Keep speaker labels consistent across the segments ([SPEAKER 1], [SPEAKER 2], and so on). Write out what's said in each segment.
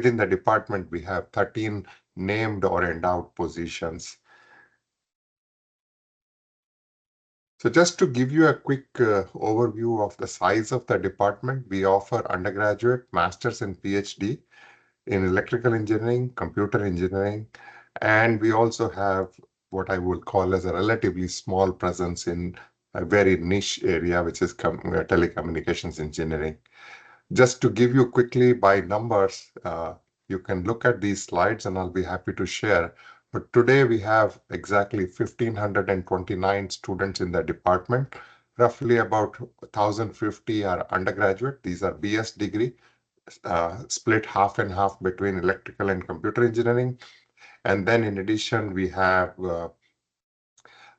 [SPEAKER 1] within the department, we have 13 named or endowed positions. So just to give you a quick overview of the size of the department, we offer undergraduate, master's and PhD in electrical engineering, computer engineering, and we also have what I would call as a relatively small presence in a very niche area, which is telecommunications engineering. Just to give you quickly by numbers, you can look at these slides and I'll be happy to share. But today we have exactly 1,529 students in the department. Roughly about 1,050 are undergraduate. These are BS degree, split half and half between electrical and computer engineering. And then in addition, we have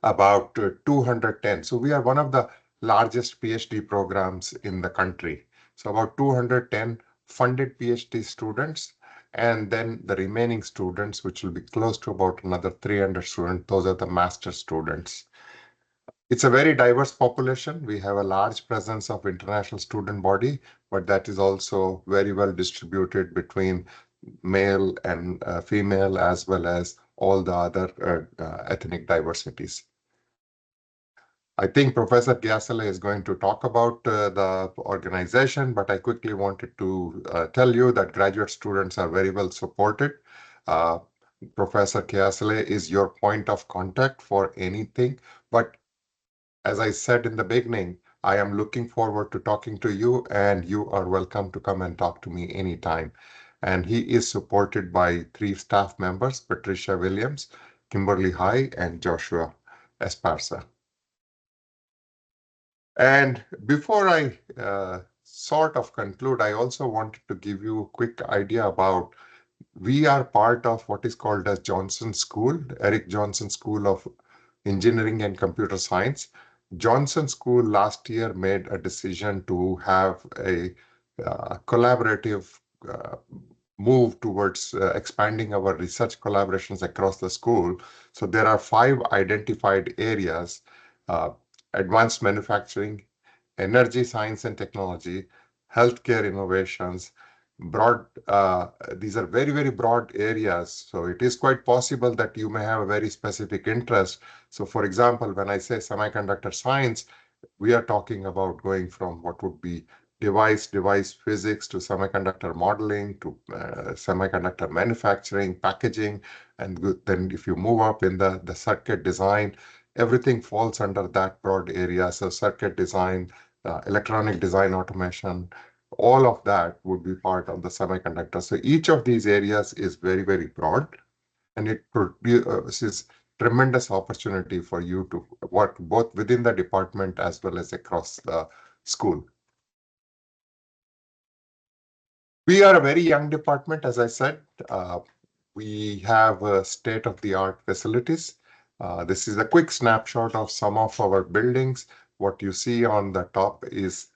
[SPEAKER 1] about 210. So we are one of the largest PhD programs in the country. So about 210 funded PhD students, and then the remaining students, which will be close to about another 300 students, those are the master students. It's a very diverse population. We have a large presence of international student body, but that is also very well distributed between male and female, as well as all the other ethnic diversities. I think Professor Gyasale is going to talk about the organization, but I quickly wanted to tell you that graduate students are very well supported. Uh, Professor Gyasale is your point of contact for anything, but as I said in the beginning, I am looking forward to talking to you, and you are welcome to come and talk to me anytime. And he is supported by 3 staff members, Patricia Williams, Kimberly High, and Joshua Esparza. And before I sort of conclude, I also wanted to give you a quick idea about we are part of what is called as Johnson School, Eric Johnson School of Engineering and Computer Science. Johnson School last year made a decision to have a collaborative move towards expanding our research collaborations across the school. So there are 5 identified areas: advanced manufacturing, energy science and technology, healthcare innovations. These are very, very broad areas. So it is quite possible that you may have a very specific interest. So for example, when I say semiconductor science, we are talking about going from what would be device physics to semiconductor modeling to semiconductor manufacturing, packaging, and then if you move up in the circuit design, everything falls under that broad area. So circuit design, electronic design automation, all of that would be part of the semiconductor. So each of these areas is very, very broad, and it produces tremendous opportunity for you to work both within the department as well as across the school. We are a very young department, as I said. We have state-of-the-art facilities. This is a quick snapshot of some of our buildings. What you see on the top is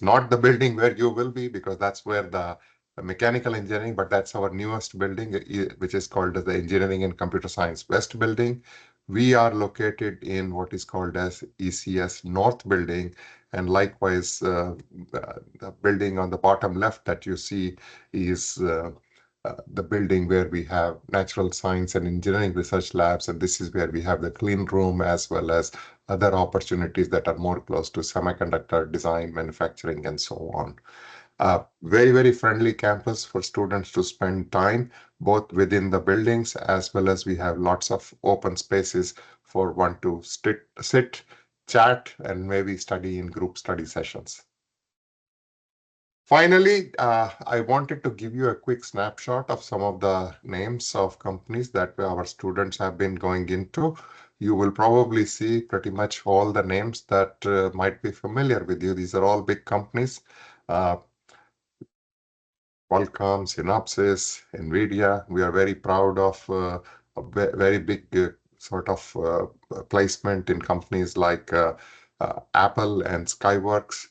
[SPEAKER 1] not the building where you will be, because that's where the mechanical engineering, but that's our newest building, which is called the Engineering and Computer Science West Building. We are located in what is called as ECS North Building, and likewise, the building on the bottom left that you see is the building where we have natural science and engineering research labs, and this is where we have the clean room as well as other opportunities that are more close to semiconductor design, manufacturing, and so on. Very, very friendly campus for students to spend time, both within the buildings as well as we have lots of open spaces for one to sit, chat, and maybe study in group study sessions. Finally, I wanted to give you a quick snapshot of some of the names of companies that our students have been going into. You will probably see pretty much all the names that might be familiar with you. These are all big companies. Qualcomm, Synopsys, NVIDIA. We are very proud of a very big sort of placement in companies like Apple and Skyworks,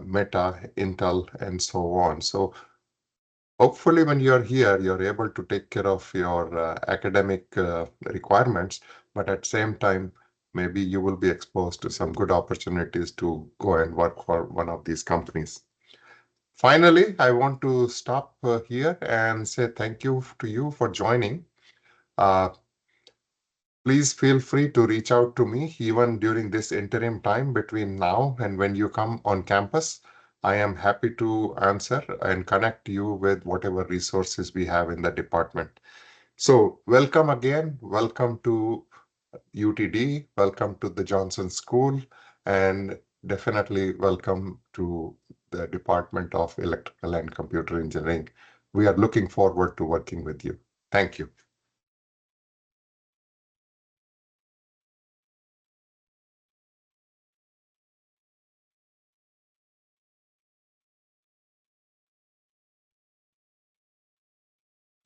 [SPEAKER 1] Meta, Intel, and so on. So hopefully when you're here, you're able to take care of your academic requirements, but at the same time, maybe you will be exposed to some good opportunities to go and work for one of these companies. Finally, I want to stop here and say thank you to you for joining. Uh, Please feel free to reach out to me even during this interim time between now and when you come on campus. I am happy to answer and connect you with whatever resources we have in the department. So, welcome again. Welcome to UTD. Welcome to the Johnson School. And definitely welcome to the Department of Electrical and Computer Engineering. We are looking forward to working with you. Thank you.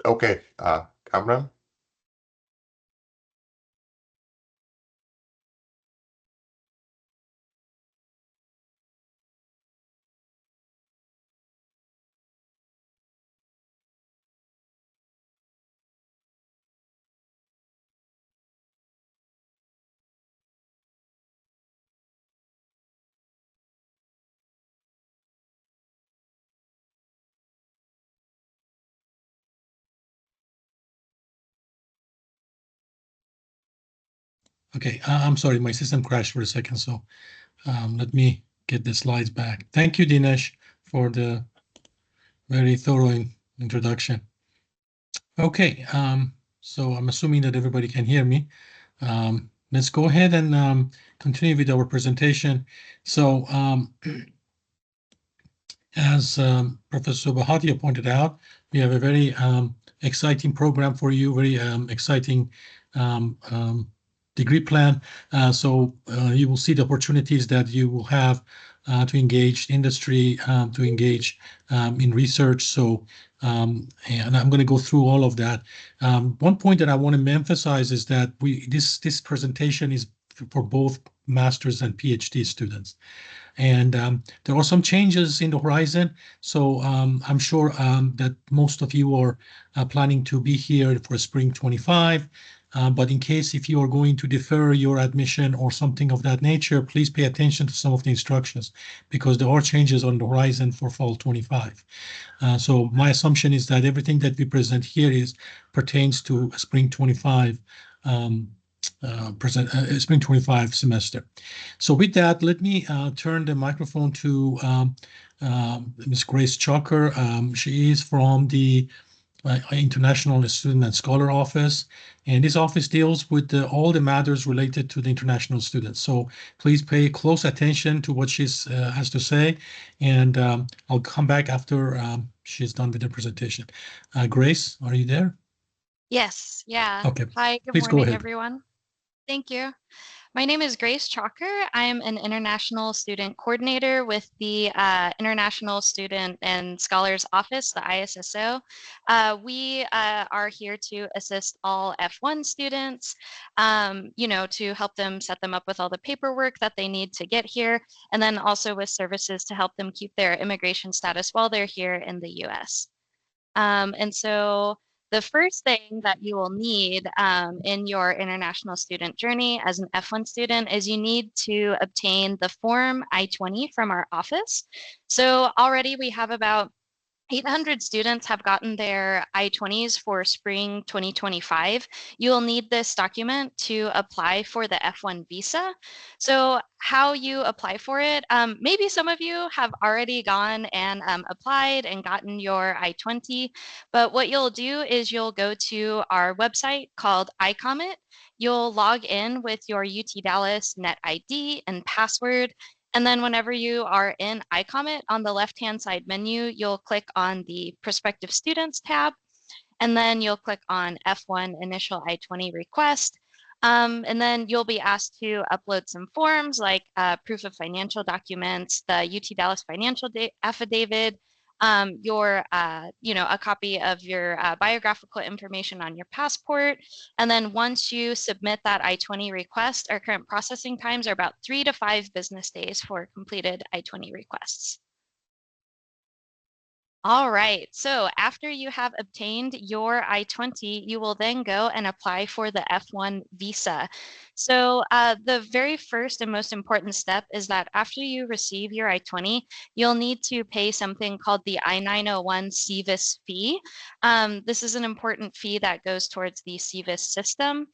[SPEAKER 1] Okay, Kamran.
[SPEAKER 2] Okay, I'm sorry, my system crashed for a second, so let me get the slides back. Thank you, Dinesh, for the very thorough introduction. Okay, so I'm assuming that everybody can hear me. Let's go ahead and continue with our presentation. So as Professor Bahatia pointed out, we have a very exciting program for you, very exciting degree plan. So you will see the opportunities that you will have to engage industry, to engage in research. So, and I'm going to go through all of that. One point that I want to emphasize is that this presentation is for both master's and PhD students. And there are some changes in the horizon. So I'm sure that most of you are planning to be here for spring 25. But in case if you are going to defer your admission or something of that nature, please pay attention to some of the instructions because there are changes on the horizon for fall 25. So my assumption is that everything that we present here pertains to spring 25 spring 25 semester. So with that, let me turn the microphone to Ms. Grace Chalker. She is from the International Student and Scholar Office, and this office deals with all the matters related to the international students. So please pay close attention to what she has to say, and I'll come back after she's done with the presentation. Grace, are you there?
[SPEAKER 3] Yes, yeah.
[SPEAKER 2] Okay,
[SPEAKER 3] Hi, good
[SPEAKER 2] please go
[SPEAKER 3] morning,
[SPEAKER 2] ahead.
[SPEAKER 3] everyone. Thank you. My name is Grace Chalker. I'm an international student coordinator with the International Student and Scholars Office, the ISSO. We are here to assist all F1 students, to help them set them up with all the paperwork that they need to get here, and then also with services to help them keep their immigration status while they're here in the US. And so the first thing that you will need in your international student journey as an F1 student is you need to obtain the form I-20 from our office. So already we have about 800 students have gotten their I-20s for spring 2025. You will need this document to apply for the F1 visa. So how you apply for it, maybe some of you have already gone and applied and gotten your I-20, but what you'll do is you'll go to our website called iComet. You'll log in with your UT Dallas net ID and password, and then whenever you are in iComet on the left-hand side menu, you'll click on the Prospective Students tab, and then you'll click on F1 Initial I-20 Request. And then you'll be asked to upload some forms like proof of financial documents, the UT Dallas financial affidavit, a copy of your biographical information on your passport. And then once you submit that I-20 request, our current processing times are about 3 to 5 business days for completed I-20 requests. All right. So after you have obtained your I-20, you will then go and apply for the F1 visa. So the very first and most important step is that after you receive your I-20, you'll need to pay something called the I-901 CVIS fee. This is an important fee that goes towards the CVIS system.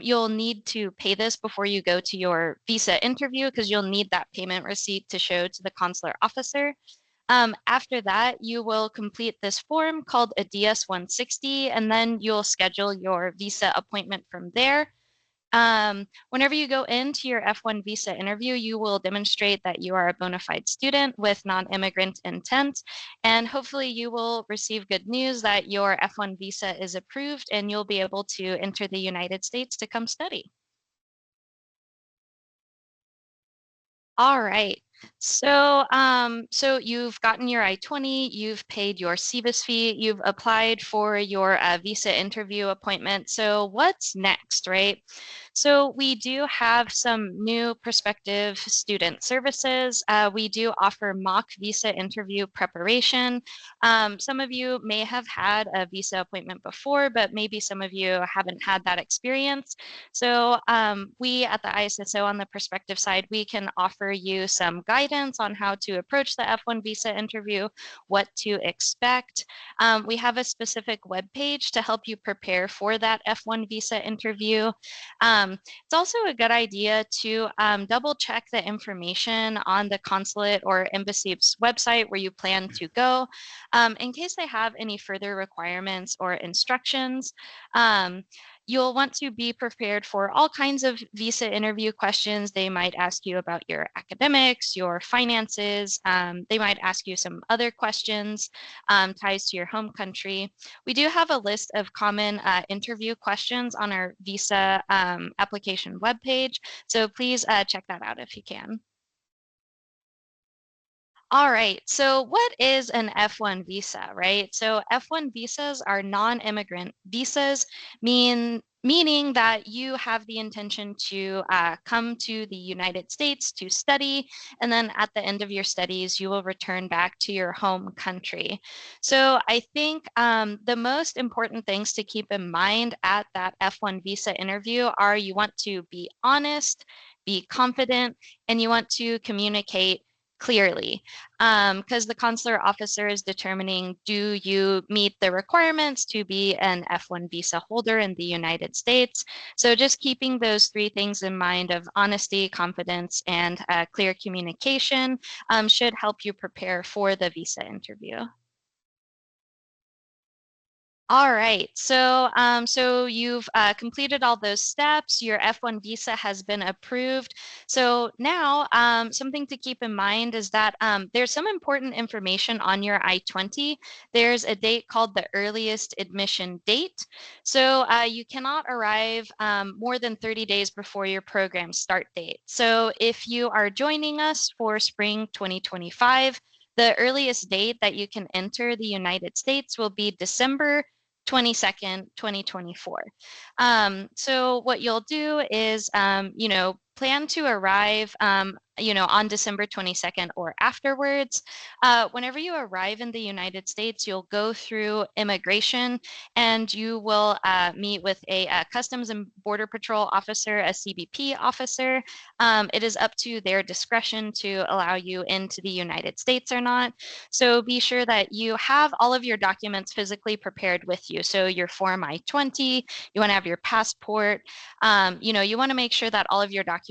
[SPEAKER 3] You'll need to pay this before you go to your visa interview because you'll need that payment receipt to show to the consular officer. After that, you will complete this form called a DS-160, and then you'll schedule your visa appointment from there. Whenever you go into your F1 visa interview, you will demonstrate that you are a bona fide student with non-immigrant intent, and hopefully you will receive good news that your F1 visa is approved and you'll be able to enter the United States to come study. All right. So you've gotten your I-20, you've paid your CVIS fee, you've applied for your visa interview appointment. So what's next, right? So we do have some new prospective student services. We do offer mock visa interview preparation. Some of you may have had a visa appointment before, but maybe some of you haven't had that experience. So we at the ISSO on the prospective side, we can offer you some guidance on how to approach the F1 visa interview, what to expect. We have a specific web page to help you prepare for that F1 visa interview. It's also a good idea to double check the information on the consulate or embassy's website where you plan to go in case they have any further requirements or instructions. You'll want to be prepared for all kinds of visa interview questions. They might ask you about your academics, your finances. They might ask you some other questions, ties to your home country. We do have a list of common interview questions on our visa application webpage. So please check that out if you can. All right, so what is an F1 visa, right? So F1 visas are non-immigrant visas, meaning that you have the intention to come to the United States to study, and then at the end of your studies, you will return back to your home country. So I think the most important things to keep in mind at that F1 visa interview are you want to be honest, be confident, and you want to communicate clearly because the consular officer is determining, do you meet the requirements to be an F1 visa holder in the United States? So just keeping those three things in mind of honesty, confidence, and clear communication should help you prepare for the visa interview. All right, so you've completed all those steps. Your F1 visa has been approved. So now something to keep in mind is that there's some important information on your I-20. There's a date called the earliest admission date. So you cannot arrive more than 30 days before your program start date. So if you are joining us for spring 2025, the earliest date that you can enter the United States will be December 22nd, 2024. So what you'll do is, plan to arrive, on December 22nd or afterwards. Whenever you arrive in the United States, you'll go through immigration and you will meet with a Customs and Border Patrol officer, a CBP officer. It is up to their discretion to allow you into the United States or not. So be sure that you have all of your documents physically prepared with you. So your Form I-20, you want to have your passport, you want to make sure that all of your documents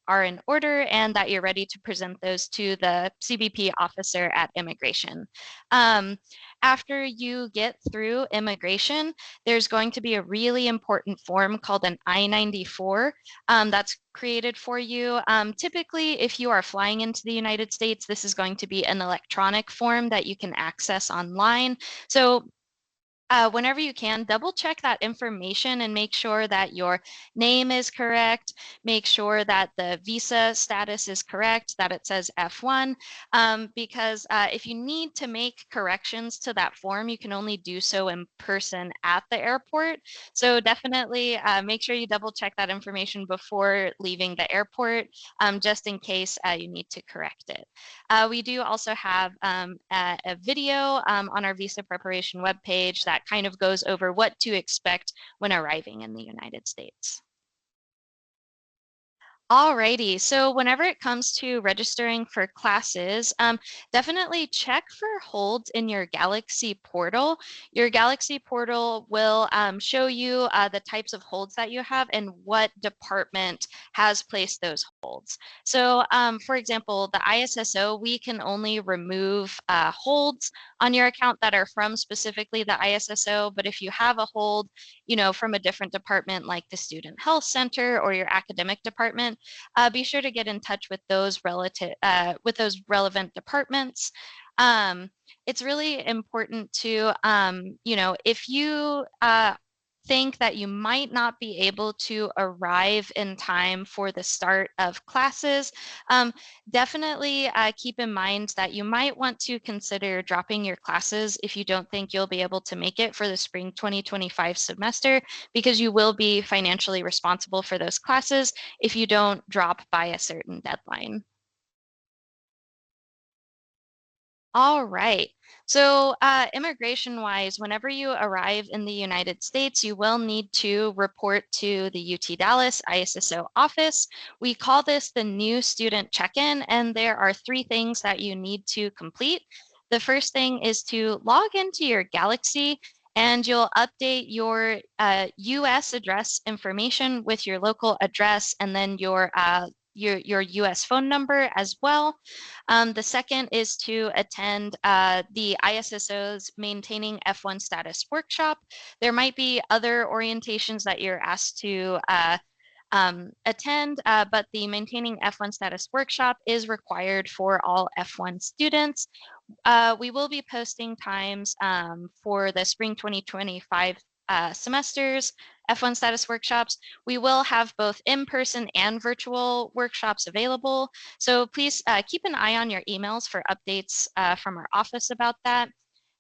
[SPEAKER 3] are in order and that you're ready to present those to the CBP officer at immigration. After you get through immigration, there's going to be a really important form called an I-94 that's created for you. Typically, if you are flying into the United States, this is going to be an electronic form that you can access online. So whenever you can, double check that information and make sure that your name is correct, make sure that the visa status is correct, that it says F1, because if you need to make corrections to that form, you can only do so in person at the airport. So definitely make sure you double check that information before leaving the airport, just in case you need to correct it. We do also have a video on our visa preparation webpage that kind of goes over what to expect when arriving in the United States. Alrighty, so whenever it comes to registering for classes, definitely check for holds in your Galaxy portal. Your Galaxy portal will show you the types of holds that you have and what department has placed those holds. So for example, the ISSO, we can only remove holds on your account that are from specifically the ISSO, but if you have a hold, from a different department like the Student Health Center or your academic department, be sure to get in touch with those relevant departments. It's really important to, if you think that you might not be able to arrive in time for the start of classes, definitely keep in mind that you might want to consider dropping your classes if you don't think you'll be able to make it for the spring 2025 semester, because you will be financially responsible for those classes if you don't drop by a certain deadline. All right. So immigration-wise, whenever you arrive in the United States, you will need to report to the UT Dallas ISSO office. We call this the new student check-in, and there are 3 things that you need to complete. The first thing is to log into your Galaxy, and you'll update your US address information with your local address and then your US phone number as well. The second is to attend the ISSO's Maintaining F1 Status workshop. There might be other orientations that you're asked to attend, but the Maintaining F1 Status workshop is required for all F1 students. We will be posting times for the spring 2025 semesters F1 status workshops. We will have both in-person and virtual workshops available. So please keep an eye on your emails for updates from our office about that.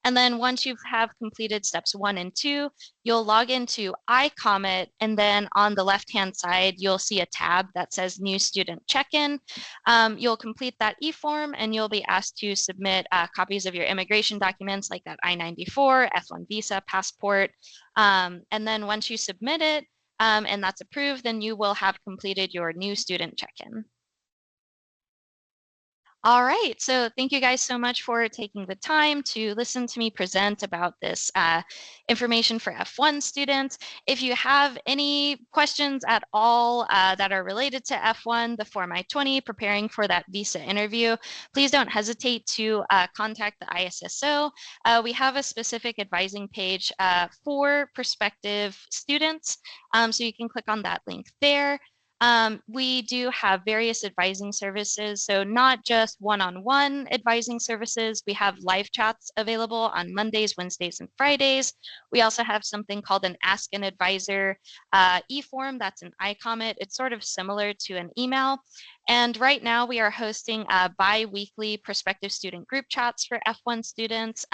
[SPEAKER 3] And then once you have completed steps 1 and 2, you'll log into iComet, and then on the left-hand side, you'll see a tab that says New Student Check-in. You'll complete that e-form, and you'll be asked to submit copies of your immigration documents like that I-94, F1 visa, passport. And then once you submit it, and that's approved, then you will have completed your New Student Check-in. All right, so thank you guys so much for taking the time to listen to me present about this information for F1 students. If you have any questions at all that are related to F1, the Form I-20, preparing for that visa interview, please don't hesitate to contact the ISSO. We have a specific advising page for prospective students, so you can click on that link there. We do have various advising services, so not just one-on-one advising services. We have live chats available on Mondays, Wednesdays, and Fridays. We also have something called an Ask an Advisor e-form. That's an iComet. It's sort of similar to an email. And right now we are hosting bi-weekly prospective student group chats for F1 students.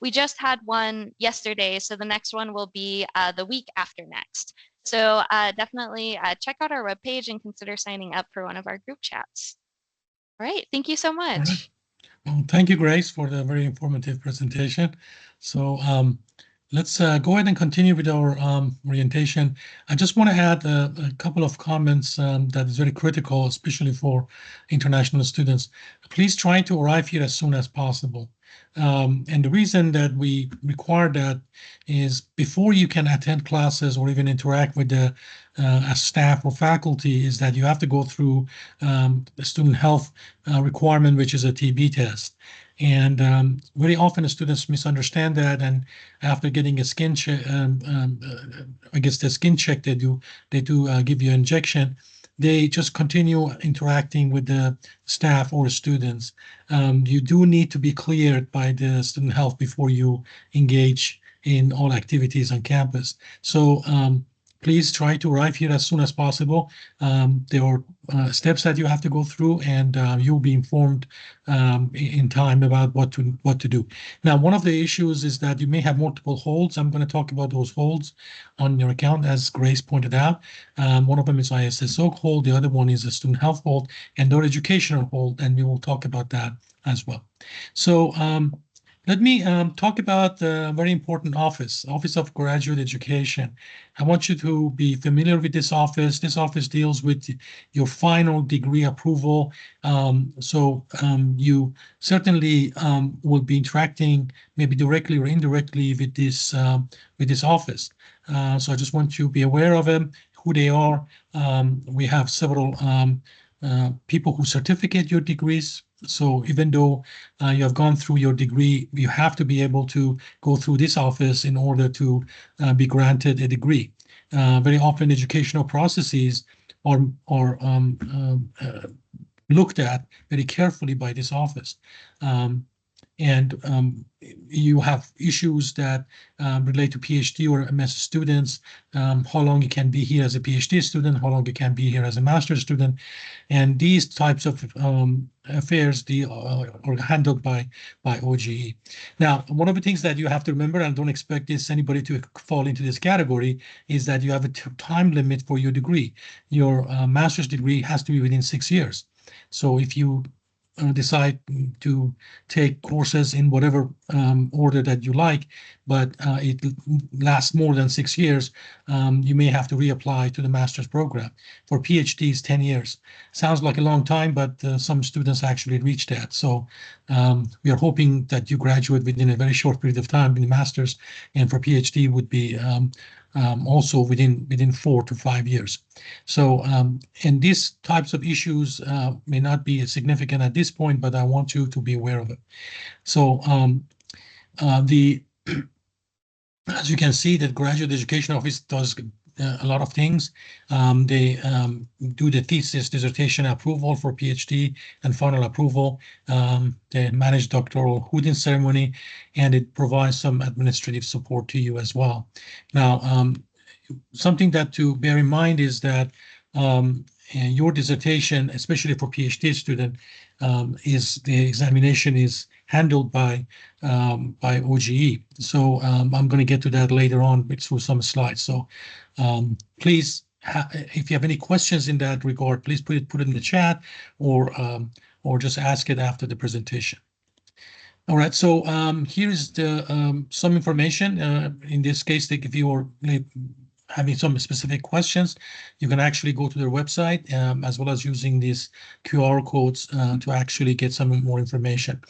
[SPEAKER 3] We just had one yesterday, so the next one will be the week after next. So definitely check out our webpage and consider signing up for one of our group chats. All right, thank you so much.
[SPEAKER 2] Right. Well, thank you, Grace, for the very informative presentation. So let's go ahead and continue with our orientation. I just want to add a couple of comments that is very critical, especially for international students. Please try to arrive here as soon as possible. And the reason that we require that is before you can attend classes or even interact with the staff or faculty is that you have to go through the student health requirement, which is a TB test. And very often the students misunderstand that, and after getting a skin check, I guess the skin check they do give you an injection. They just continue interacting with the staff or students. You do need to be cleared by the student health before you engage in all activities on campus. So please try to arrive here as soon as possible. There are steps that you have to go through, and you'll be informed in time about what to do. Now, one of the issues is that you may have multiple holds. I'm going to talk about those holds on your account, as Grace pointed out. One of them is ISSO hold, the other one is a student health hold, and their educational hold, and we will talk about that as well. So let me talk about the very important office of Graduate Education. I want you to be familiar with this office. This office deals with your final degree approval. You certainly will be interacting maybe directly or indirectly with this office. So I just want you to be aware of them, who they are. We have several people who certificate your degrees. So even though you have gone through your degree, you have to be able to go through this office in order to be granted a degree. Very often educational processes are looked at very carefully by this office. You have issues that relate to PhD or MS students, how long you can be here as a PhD student, how long you can be here as a master's student. And these types of affairs are handled by OGE. Now, one of the things that you have to remember, and don't expect anybody to fall into this category, is that you have a time limit for your degree. Your master's degree has to be within 6 years. So if you decide to take courses in whatever order that you like, but it lasts more than 6 years, you may have to reapply to the master's program. For PhDs, 10 years. Sounds like a long time, but some students actually reach that. So we are hoping that you graduate within a very short period of time in the master's, and for PhD would be also within 4 to 5 years. So, and these types of issues may not be significant at this point, but I want you to be aware of it. So, as you can see, the Graduate Education Office does a lot of things. They do the thesis, dissertation approval for PhD and final approval. They manage doctoral hooding ceremony, and it provides some administrative support to you as well. Now, something that to bear in mind is that your dissertation, especially for PhD student, is the examination is handled by OGE. So I'm going to get to that later on through some slides. So please, if you have any questions in that regard, please put it in the chat, or just ask it after the presentation. All right. So here is the some information. In this case, if you are having some specific questions, you can actually go to their website, as well as using these QR codes to actually get some more information.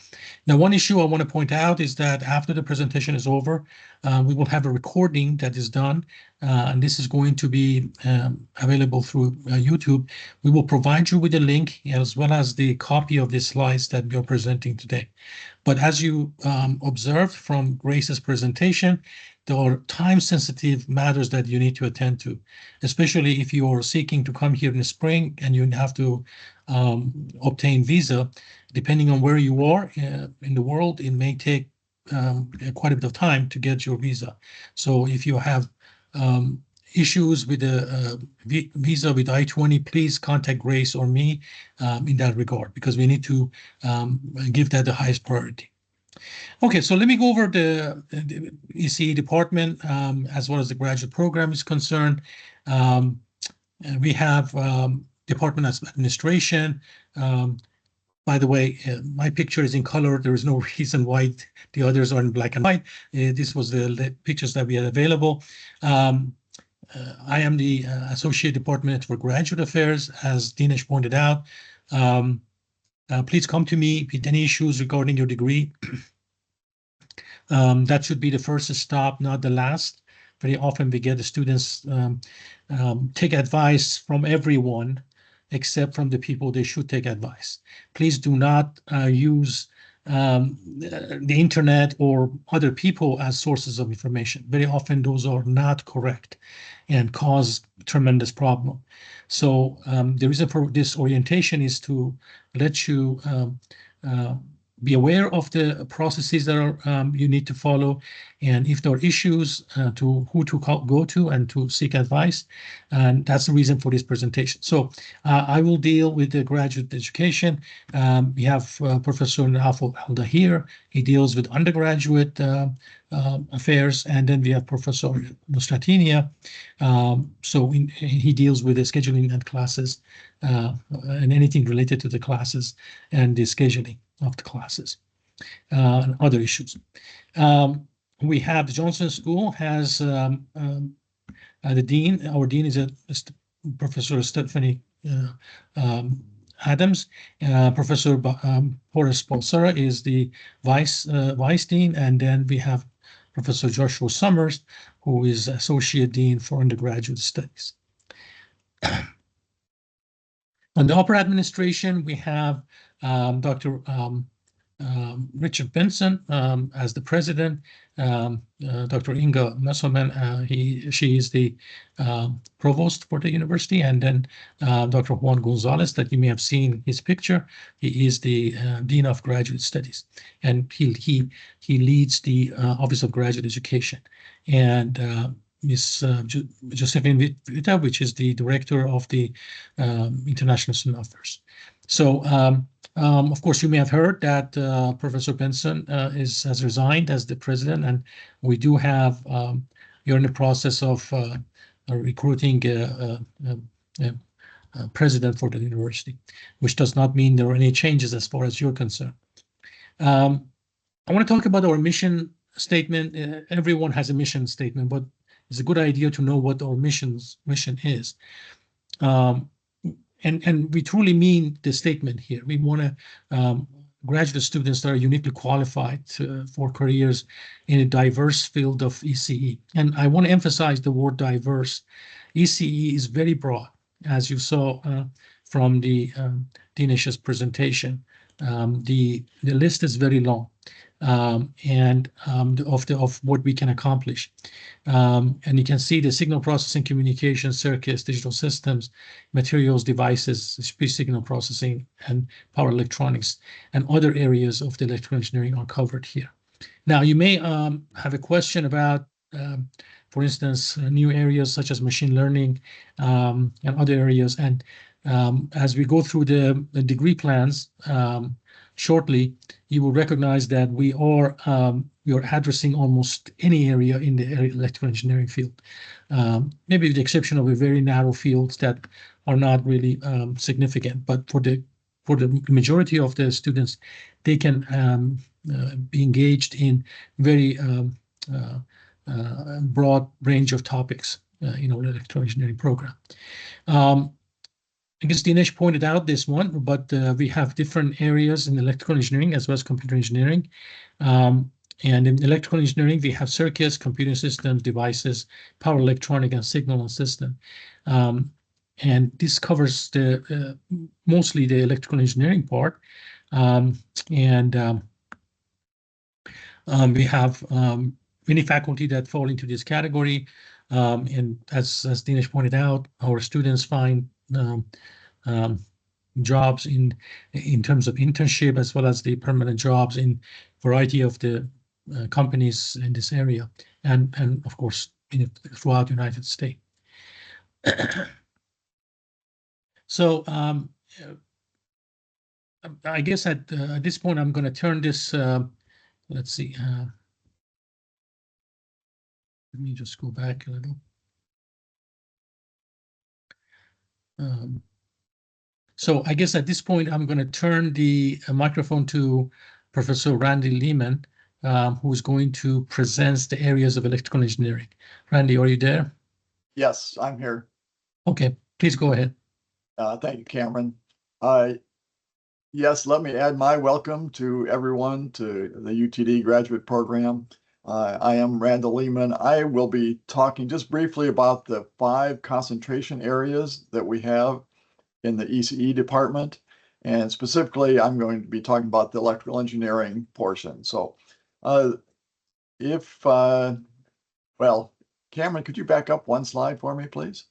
[SPEAKER 2] Now, one issue I want to point out is that after the presentation is over, we will have a recording that is done, and this is going to be available through YouTube. We will provide you with a link as well as the copy of the slides that we are presenting today. But as you observed from Grace's presentation, there are time-sensitive matters that you need to attend to, especially if you are seeking to come here in the spring and you have to obtain visa. Depending on where you are in the world, it may take quite a bit of time to get your visa. So if you have issues with the visa with I-20, please contact Grace or me in that regard, because we need to give that the highest priority. Okay, so let me go over the ECE department as well as the graduate program is concerned. We have Department of Administration. By the way, my picture is in color. There is no reason why the others are in black and white. This was the pictures that we had available. I am the Associate Department for Graduate Affairs, as Dinesh pointed out. Please come to me with any issues regarding your degree. That should be the first stop, not the last. Very often we get the students take advice from everyone except from the people they should take advice. Please do not use the internet or other people as sources of information. Very often those are not correct and cause tremendous problem. So the reason for this orientation is to let you be aware of the processes that are you need to follow, and if there are issues, to who to go to and to seek advice. And that's the reason for this presentation. So I will deal with the graduate education. We have Professor Nafo Al-Dahir. He deals with undergraduate affairs, and then we have Professor Nuslatinia. He deals with the scheduling and classes and anything related to the classes and the scheduling of the classes and other issues. We have the Johnson School has the dean. Our dean is Professor Stephanie Adams. Professor Horace Balsara is the vice dean, and then we have Professor Joshua Summers, who is associate dean for undergraduate studies. On the upper administration, we have Dr. Richard Benson as the president, Dr. Inga Messelman, she is the provost for the university, and then Dr. Juan Gonzalez, that you may have seen his picture. He is the Dean of Graduate Studies, and he leads the Office of Graduate Education. And Ms. Josephine Vita, which is the director of the International Student Affairs. So, of course, you may have heard that Professor Benson has resigned as the president, and we do have, you're in the process of recruiting a president for the university, which does not mean there are any changes as far as you're concerned. I want to talk about our mission statement. Everyone has a mission statement, but it's a good idea to know what our mission is. And we truly mean the statement here. We want to graduate students that are uniquely qualified for careers in a diverse field of ECE. And I want to emphasize the word diverse. ECE is very broad, as you saw from the Dinesh's presentation. The list is very long. And of what we can accomplish. And you can see the signal processing, communication, circuits, digital systems, materials, devices, speech signal processing, and power electronics, and other areas of the electrical engineering are covered here. Now, you may have a question about, for instance, new areas such as machine learning and other areas. And as we go through the degree plans, shortly, you will recognize that we are addressing almost any area in the electrical engineering field, maybe with the exception of a very narrow fields that are not really significant. But for the majority of the students, they can be engaged in very broad range of topics in our electrical engineering program. I guess Dinesh pointed out this one, but we have different areas in electrical engineering as well as computer engineering. And in electrical engineering, we have circuits, computer systems, devices, power electronic, and signal and system. And this covers mostly the electrical engineering part. We have many faculty that fall into this category. And as Dinesh pointed out, our students find jobs in terms of internship as well as the permanent jobs in variety of the companies in this area, and of course throughout the United States. So I guess at this point I'm going to turn this. Let's see. Let me just go back a little. So I guess at this point, I'm going to turn the microphone to Professor Randy Lehman, who is going to present the areas of electrical engineering. Randy, are you there?
[SPEAKER 4] Yes, I'm here.
[SPEAKER 2] Okay, please go ahead.
[SPEAKER 4] Thank you, Cameron. Yes, let me add my welcome to everyone to the UTD graduate program. I am Randall Lehman. I will be talking just briefly about the 5 concentration areas that we have in the ECE department. And specifically, I'm going to be talking about the electrical engineering portion. So well, Cameron, could you back up one slide for me, please?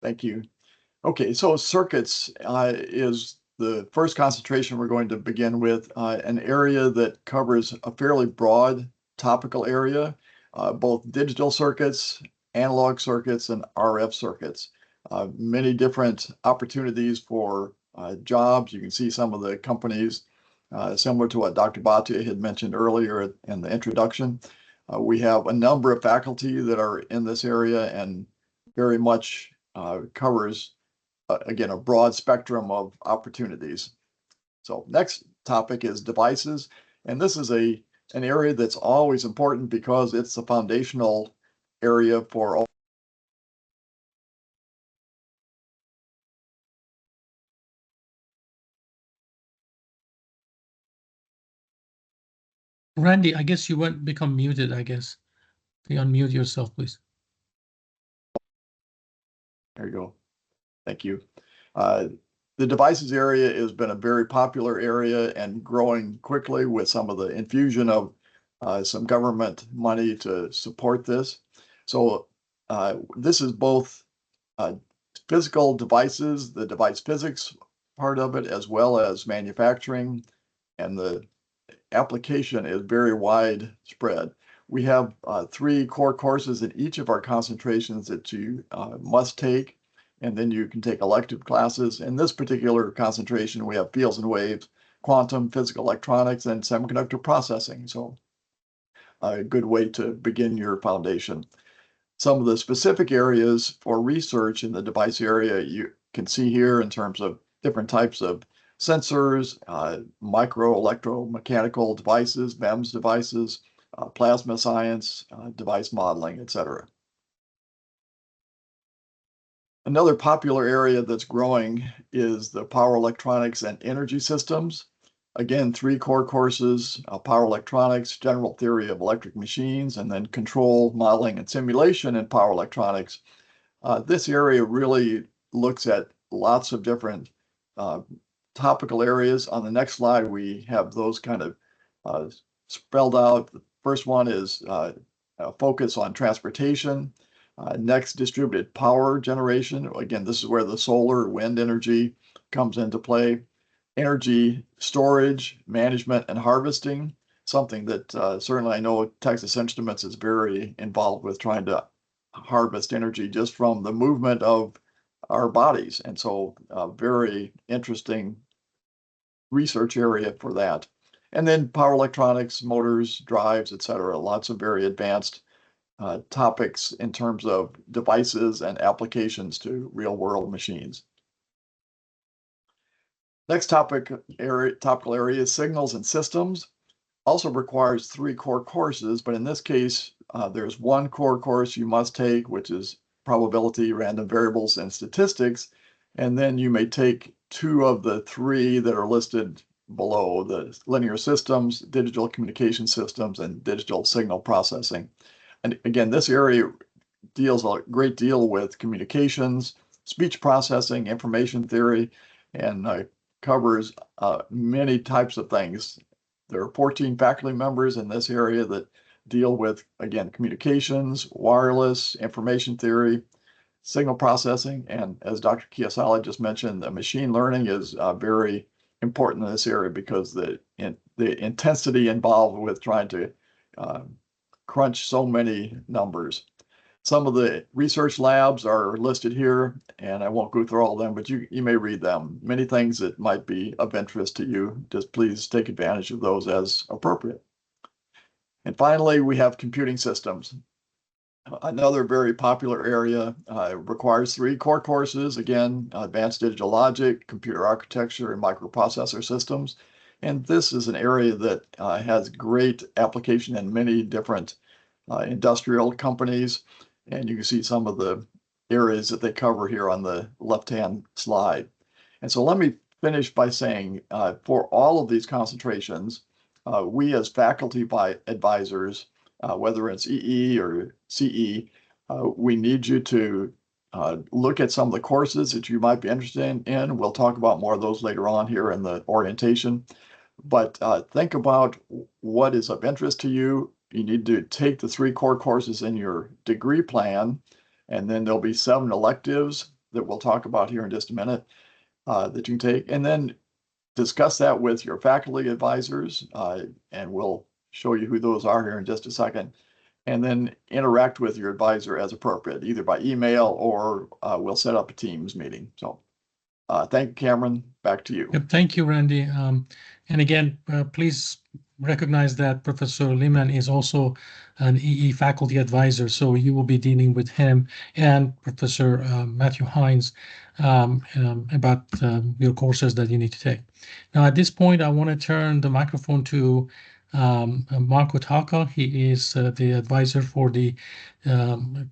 [SPEAKER 4] Thank you. Okay, so circuits is the first concentration we're going to begin with an area that covers a fairly broad topical area, both digital circuits, analog circuits, and RF circuits. Many different opportunities for jobs. You can see some of the companies similar to what Dr. Bhatia had mentioned earlier in the introduction. We have a number of faculty that are in this area and very much covers again, a broad spectrum of opportunities. So next topic is devices. And this is an area that's always important because it's the foundational area for all.
[SPEAKER 2] Randy, I guess you went become muted, I guess. Can you unmute yourself, please?
[SPEAKER 4] There you go. Thank you. The devices area has been a very popular area and growing quickly with some of the infusion of some government money to support this. So this is both physical devices, the device physics part of it, as well as manufacturing, and the application is very widespread. We have 3 core courses in each of our concentrations that you must take, and then you can take elective classes. In this particular concentration, we have fields and waves, quantum, physical electronics, and semiconductor processing. So a good way to begin your foundation. Some of the specific areas for research in the device area you can see here in terms of different types of sensors, micro electromechanical devices, MEMS devices, plasma science, device modeling, etc. Another popular area that's growing is the power electronics and energy systems. Again, 3 core courses, power electronics, general theory of electric machines, and then control, modeling, and simulation in power electronics. This area really looks at lots of different topical areas. On the next slide, we have those kind of spelled out. The first one is a focus on transportation. Next, distributed power generation. Again, this is where the solar, wind energy comes into play. Energy storage, management, and harvesting, something that certainly I know Texas Instruments is very involved with, trying to harvest energy just from the movement of our bodies. And so very interesting research area for that. And then power electronics, motors, drives, etc. Lots of very advanced topics in terms of devices and applications to real world machines. Next topical area is signals and systems. Also requires 3 core courses, but in this case, there's 1 core course you must take, which is probability, random variables, and statistics. And then you may take 2 of the 3 that are listed below: the linear systems, digital communication systems, and digital signal processing. And again, this area deals a great deal with communications, speech processing, information theory, and covers many types of things. There are 14 faculty members in this area that deal with, again, communications, wireless, information theory, signal processing, and as Dr. Chiasali just mentioned, the machine learning is very important in this area because the intensity involved with trying to crunch so many numbers. Some of the research labs are listed here, and I won't go through all of them, but you may read them. Many things that might be of interest to you. Just please take advantage of those as appropriate. And finally, we have computing systems. Another very popular area. Requires 3 core courses. Again, advanced digital logic, computer architecture, and microprocessor systems. And this is an area that has great application in many different industrial companies. And you can see some of the areas that they cover here on the left-hand slide. And so let me finish by saying, for all of these concentrations, we as faculty advisors, whether it's EE or CE, we need you to look at some of the courses that you might be interested in. We'll talk about more of those later on here in the orientation. But think about what is of interest to you. You need to take the 3 core courses in your degree plan, and then there'll be 7 electives that we'll talk about here in just a minute that you can take. And then discuss that with your faculty advisors, and we'll show you who those are here in just a second. And then interact with your advisor as appropriate, either by email or we'll set up a Teams meeting. So thank you, Cameron. Back to you.
[SPEAKER 2] Yep, thank you, Randy. And again, please recognize that Professor Lehman is also an EE faculty advisor, so you will be dealing with him and Professor Matthew Hines about your courses that you need to take. Now, at this point, I want to turn the microphone to Marco Taka. He is the advisor for the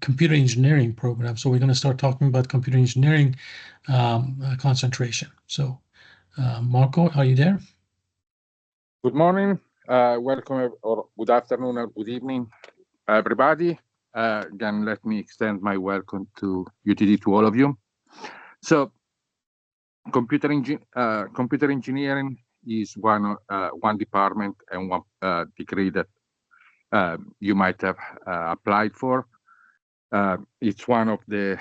[SPEAKER 2] computer engineering program. So we're going to start talking about computer engineering concentration. So Marco, are you there?
[SPEAKER 5] Good morning, welcome, or good afternoon, or good evening, everybody. Again, let me extend my welcome to UTD to all of you. So, computer engineering is one department and one degree that you might have applied for. It's one of the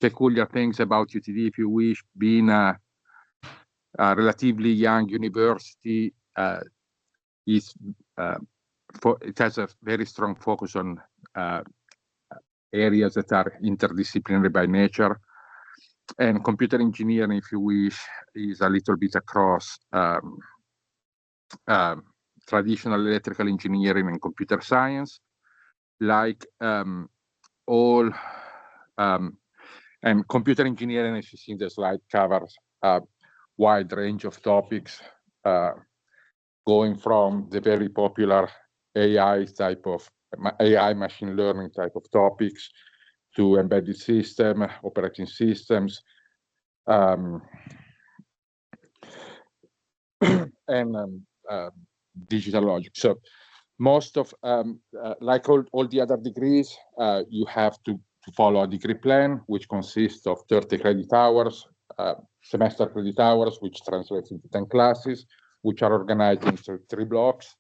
[SPEAKER 5] peculiar things about UTD, if you wish, being a relatively young university. It has a very strong focus on areas that are interdisciplinary by nature, and computer engineering, if you wish, is a little bit across traditional electrical engineering and computer science, like all. And computer engineering, as you see in the slide, covers a wide range of topics, going from the very popular AI machine learning type of topics, to embedded system, operating systems, and digital logic. So most of, like all the other degrees, you have to follow a degree plan, which consists of 30 credit hours, semester credit hours, which translates into 10 classes, which are organized into 3 blocks,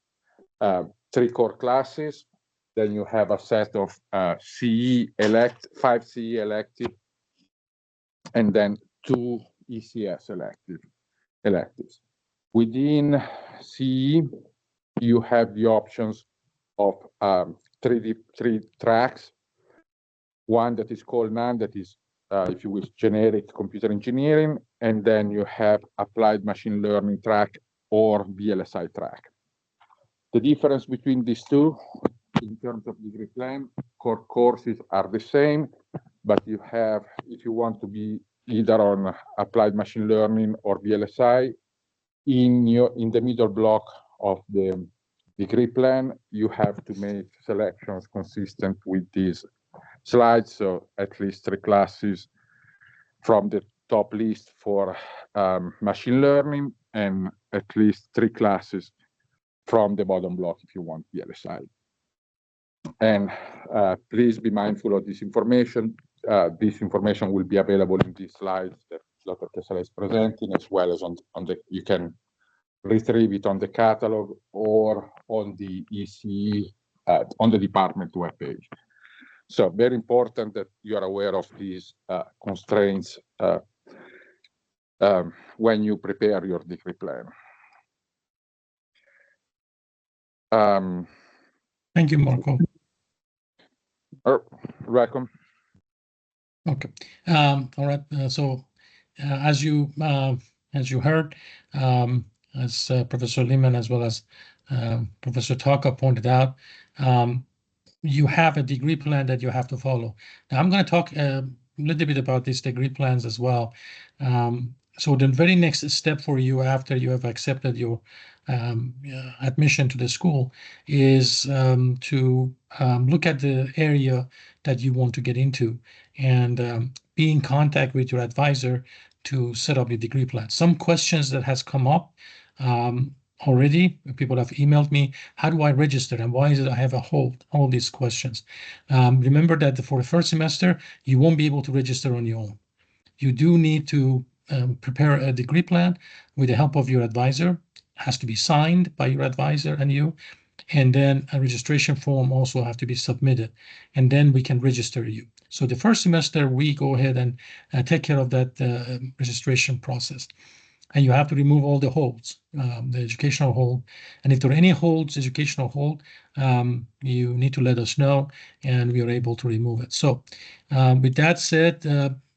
[SPEAKER 5] 3 core classes. Then you have a set of 5 CE elective, and then 2 ECS electives. Within CE, you have the options of 3 tracks. One that is called NAND, that is, if you wish, generic computer engineering, and then you have applied machine learning track or VLSI track. The difference between these two, in terms of degree plan, core courses are the same, but you have, if you want to be either on applied machine learning or VLSI, in the middle block of the degree plan, you have to make selections consistent with these slides, so at least 3 classes from the top list for machine learning, and at least 3 classes from the bottom block if you want VLSI. And please be mindful of this information. This information will be available in these slides that Dr. Quesala is presenting, as well as on the, you can retrieve it on the catalog or on the ECE, on the department webpage. So very important that you are aware of these constraints when you prepare your degree plan.
[SPEAKER 2] Thank you, Marco.
[SPEAKER 5] Welcome.
[SPEAKER 2] Okay. All right. So as you heard, as Professor Lehman as well as Professor Taka pointed out, you have a degree plan that you have to follow. Now I'm going to talk a little bit about these degree plans as well. So the very next step for you after you have accepted your admission to the school is to look at the area that you want to get into and be in contact with your advisor to set up your degree plan. Some questions that has come up already, people have emailed me, how do I register and why is it I have a hold? All these questions. Remember that for the first semester, you won't be able to register on your own. You do need to prepare a degree plan with the help of your advisor. It has to be signed by your advisor and you, and then a registration form also have to be submitted, and then we can register you. So the first semester, we go ahead and take care of that registration process. and you have to remove all the holds, the educational hold. And if there are any holds, educational hold, you need to let us know, and we are able to remove it. So with that said,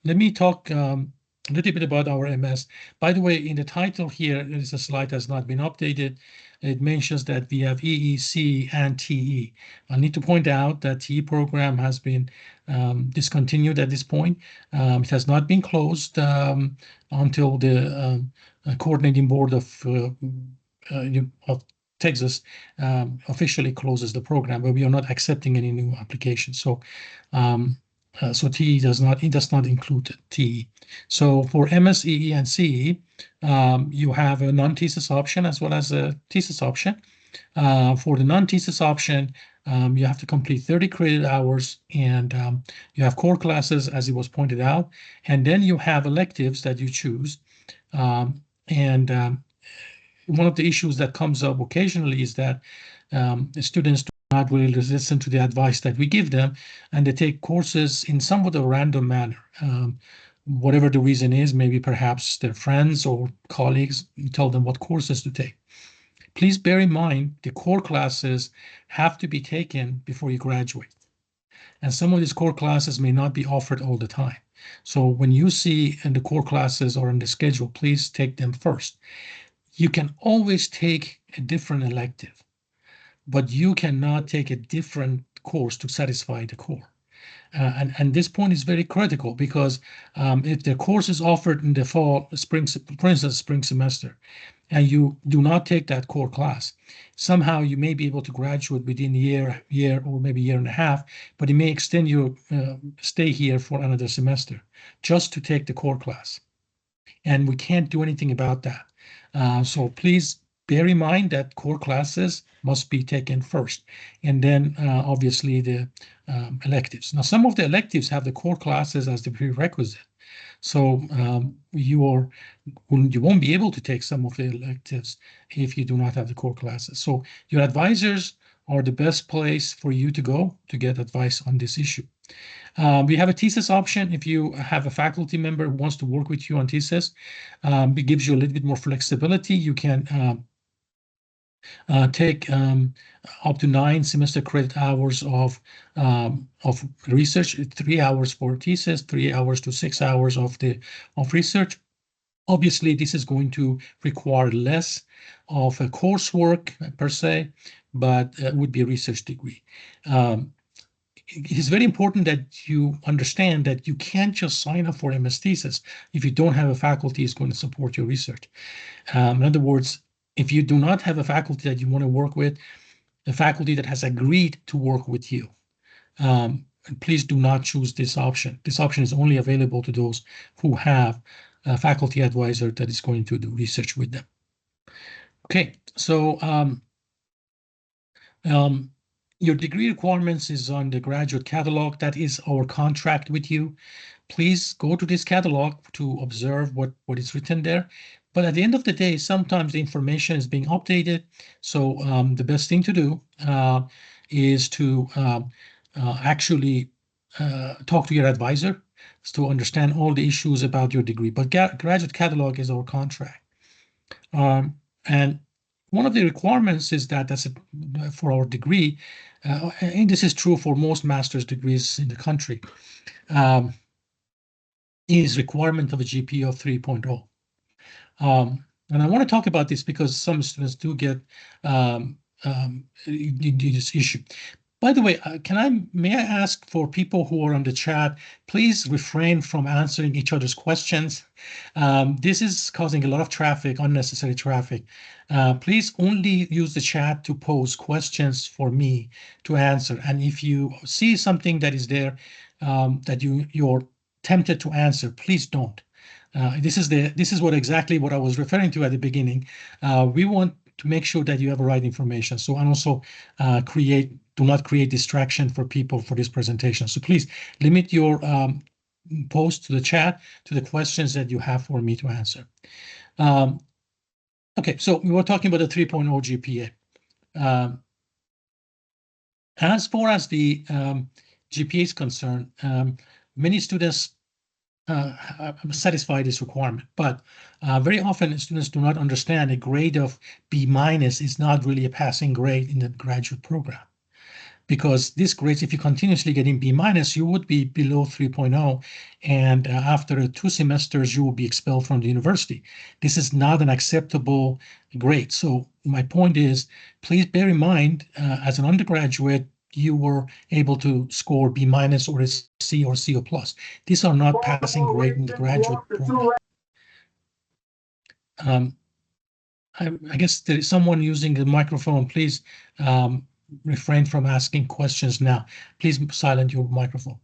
[SPEAKER 2] let me talk a little bit about our MS. By the way, in the title here, there is a slide that has not been updated. It mentions that we have EEC and TE. I need to point out that TE program has been discontinued at this point. It has not been closed until the coordinating board of Texas officially closes the program, but we are not accepting any new applications. So so TE does not include TE. So for MSEE and CE, you have a non-thesis option as well as a thesis option. For the non-thesis option, you have to complete 30 credit hours, and you have core classes, as it was pointed out, and then you have electives that you choose. One of the issues that comes up occasionally is that students do not really listen to the advice that we give them, and they take courses in somewhat a random manner. Whatever the reason is, maybe perhaps their friends or colleagues tell them what courses to take. Please bear in mind the core classes have to be taken before you graduate. And some of these core classes may not be offered all the time. So when you see in the core classes or in the schedule, please take them first. You can always take a different elective, but you cannot take a different course to satisfy the core. And this point is very critical because if the course is offered in the fall, spring, for instance, spring semester, and you do not take that core class, somehow you may be able to graduate within a year or maybe a year and a half, but it may extend your stay here for another semester just to take the core class. And we can't do anything about that. So please bear in mind that core classes must be taken first, and then obviously the electives. Now, some of the electives have the core classes as the prerequisite. So you won't be able to take some of the electives if you do not have the core classes. So your advisors are the best place for you to go to get advice on this issue. We have a thesis option. If you have a faculty member who wants to work with you on thesis, it gives you a little bit more flexibility. You can take up to 9 semester credit hours of research, 3 hours for thesis, 3 hours to 6 hours of research. Obviously, this is going to require less of a coursework per se, but it would be a research degree. It is very important that you understand that you can't just sign up for MS thesis if you don't have a faculty who's going to support your research. In other words, if you do not have a faculty that you want to work with, a faculty that has agreed to work with you, please do not choose this option. This option is only available to those who have a faculty advisor that is going to do research with them. Okay, so your degree requirements is on the graduate catalog. That is our contract with you. Please go to this catalog to observe what is written there. But at the end of the day, sometimes the information is being updated. So the best thing to do is to actually talk to your advisor to understand all the issues about your degree. But graduate catalog is our contract. And one of the requirements is that for our degree, and this is true for most master's degrees in the country, is requirement of a GPA of 3.0. And I want to talk about this because some students do get this issue. By the way, may I ask for people who are on the chat, please refrain from answering each other's questions. This is causing a lot of traffic, unnecessary traffic. Please only use the chat to pose questions for me to answer. And if you see something that is there that you're tempted to answer, please don't. This is exactly what I was referring to at the beginning. We want to make sure that you have the right information. So, and also do not create distraction for people for this presentation. So please limit your post to the chat to the questions that you have for me to answer. Okay, so we were talking about the 3.0 GPA. As far as the GPA is concerned, many students satisfy this requirement. But very often students do not understand a grade of B- is not really a passing grade in the graduate program. Because this grade, if you continuously getting B-, you would be below 3.0, and after 2 semesters, you will be expelled from the university. This is not an acceptable grade. So my point is, please bear in mind, as an undergraduate, you were able to score B- or a C or CO+. These are not passing grade in the graduate program. I guess there is someone using the microphone. Please refrain from asking questions now. Please silence your microphone.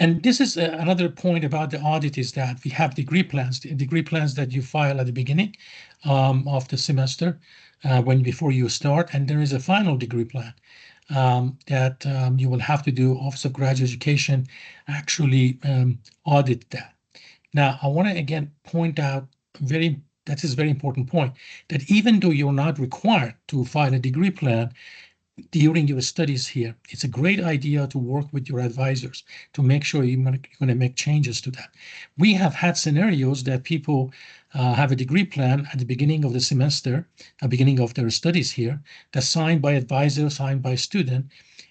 [SPEAKER 2] And this is another point about the audit, is that we have degree plans that you file at the beginning of the semester before you start, and there is a final degree plan that you will have to do. Office of Graduate Education actually audit that. Now, I want to again point out that is a very important point, that even though you're not required to file a degree plan during your studies here, it's a great idea to work with your advisors to make sure you're going to make changes to that. We have had scenarios that people have a degree plan at the beginning of the semester, beginning of their studies here, that's signed by advisor, signed by student,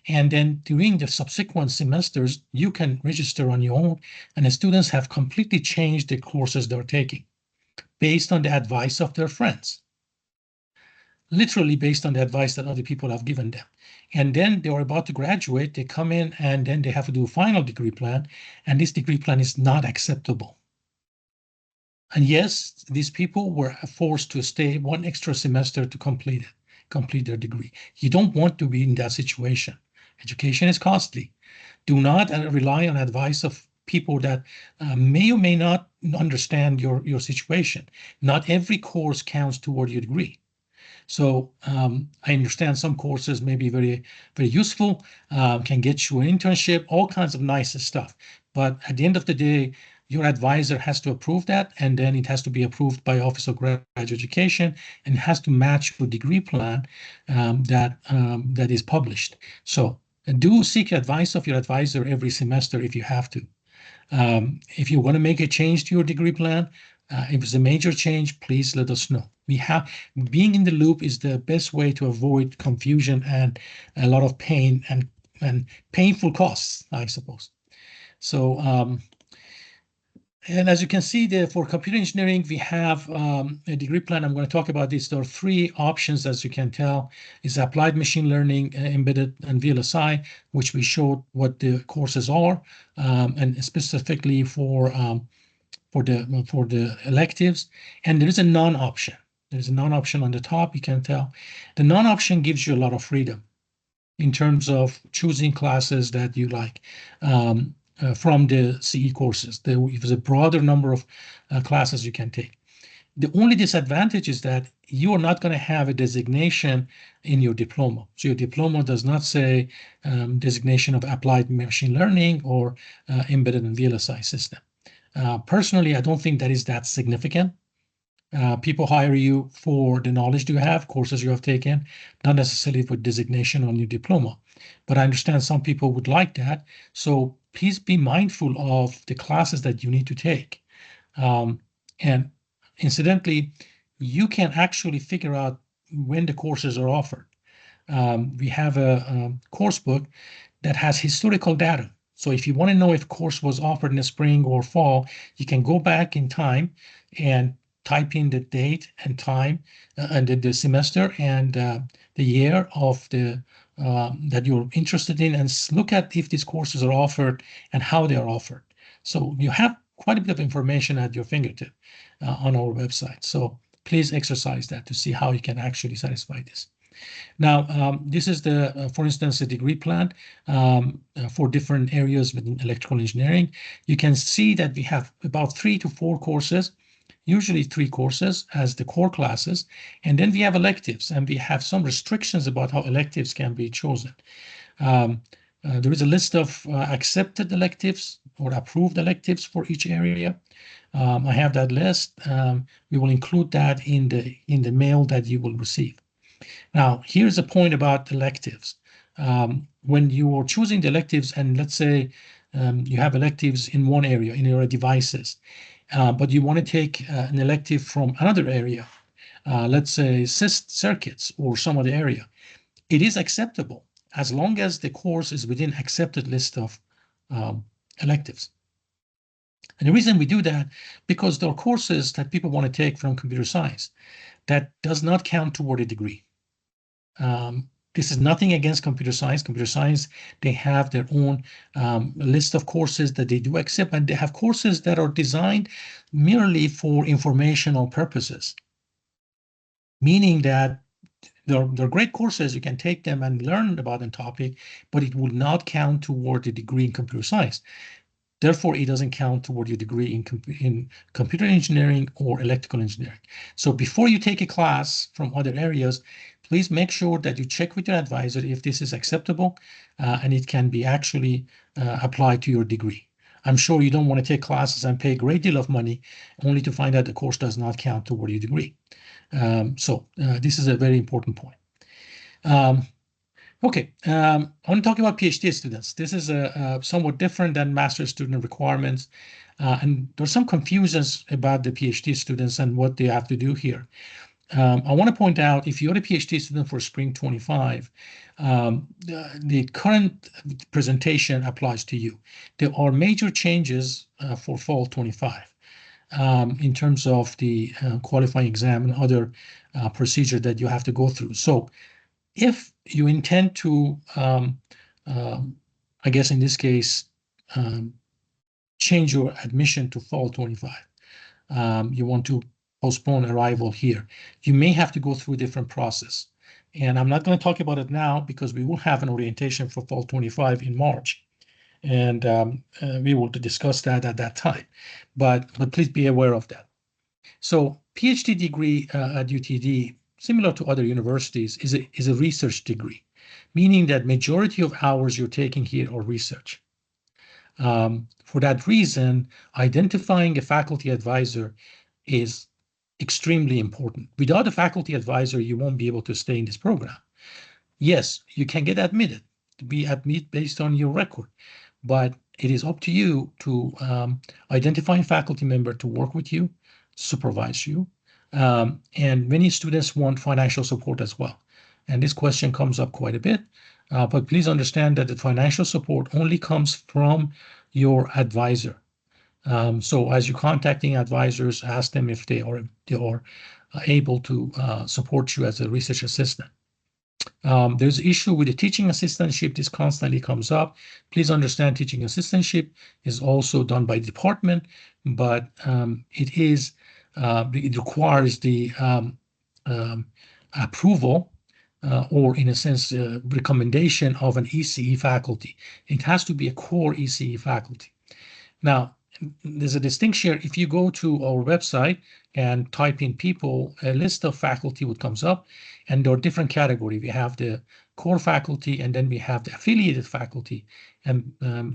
[SPEAKER 2] and then during the subsequent semesters, you can register on your own, and the students have completely changed the courses they're taking based on the advice of their friends. Literally based on the advice that other people have given them. And then they are about to graduate, they come in, and then they have to do a final degree plan, and this degree plan is not acceptable. And yes, these people were forced to stay 1 extra semester to complete their degree. You don't want to be in that situation. Education is costly. Do not rely on advice of people that may or may not understand your situation. Not every course counts toward your degree. So I understand some courses may be very, very useful, can get you an internship, all kinds of nice stuff. But at the end of the day, your advisor has to approve that, and then it has to be approved by Office of Graduate Education, and it has to match your degree plan that is published. So do seek advice of your advisor every semester if you have to. If you want to make a change to your degree plan, if it's a major change, please let us know. Being in the loop is the best way to avoid confusion and a lot of pain and painful costs, I suppose. So, and as you can see there, for computer engineering, we have a degree plan. I'm going to talk about this. There are 3 options, as you can tell, is applied machine learning, embedded, and VLSI, which we showed what the courses are, and specifically for the electives. And there is a non-option. There's a non-option on the top, you can tell. The non-option gives you a lot of freedom in terms of choosing classes that you like from the CE courses. There's a broader number of classes you can take. The only disadvantage is that you are not going to have a designation in your diploma. So your diploma does not say designation of applied machine learning or embedded and VLSI system. Personally, I don't think that is that significant. People hire you for the knowledge you have, courses you have taken, not necessarily for designation on your diploma. But I understand some people would like that. So please be mindful of the classes that you need to take. And incidentally, you can actually figure out when the courses are offered. We have a course book that has historical data. So if you want to know if course was offered in the spring or fall, you can go back in time and type in the date and time and the semester and the year of the that you're interested in, and look at if these courses are offered and how they are offered. So you have quite a bit of information at your fingertip on our website. So please exercise that to see how you can actually satisfy this. Now, this is for instance, a degree plan for different areas within electrical engineering. You can see that we have about 3 to 4 courses, usually 3 courses as the core classes, and then we have electives, and we have some restrictions about how electives can be chosen. There is a list of accepted electives or approved electives for each area. I have that list. We will include that in the mail that you will receive. Now, here's a point about electives. when you are choosing the electives, and let's say you have electives in one area, in your devices, but you want to take an elective from another area, let's say circuits or some other area, it is acceptable as long as the course is within accepted list of electives. And the reason we do that, because there are courses that people want to take from computer science that does not count toward a degree. This is nothing against computer science. Computer science, they have their own list of courses that they do accept, and they have courses that are designed merely for informational purposes, meaning that they're great courses. You can take them and learn about a topic, but it will not count toward a degree in computer science. Therefore, it doesn't count toward your degree in computer engineering or electrical engineering. So before you take a class from other areas, please make sure that you check with your advisor if this is acceptable and it can be actually applied to your degree. I'm sure you don't want to take classes and pay a great deal of money only to find out the course does not count toward your degree. So this is a very important point. Okay, I want to talk about PhD students. This is somewhat different than master's student requirements. And there's some confusions about the PhD students and what they have to do here. I want to point out, if you're a PhD student for spring 25, the current presentation applies to you. There are major changes for fall 25 in terms of the qualifying exam and other procedure that you have to go through. So if you intend to, I guess in this case, change your admission to fall 25, you want to postpone arrival here, you may have to go through a different process. And I'm not going to talk about it now because we will have an orientation for fall 25 in March. And we will discuss that at that time. But please be aware of that. So PhD degree at UTD, similar to other universities, is a research degree, meaning that majority of hours you're taking here are research. For that reason, identifying a faculty advisor is extremely important. Without a faculty advisor, you won't be able to stay in this program. Yes, you can get admitted, to be admitted based on your record, but it is up to you to identify a faculty member to work with you, supervise you, and many students want financial support as well. And this question comes up quite a bit, but please understand that the financial support only comes from your advisor. So as you're contacting advisors, ask them if they are able to support you as a research assistant. There's an issue with the teaching assistantship. This constantly comes up. Please understand teaching assistantship is also done by department, but it requires the approval or in a sense, recommendation of an ECE faculty. It has to be a core ECE faculty. Now, there's a distinction. If you go to our website and type in people, a list of faculty would comes up, and there are different categories. We have the core faculty, and then we have the affiliated faculty. And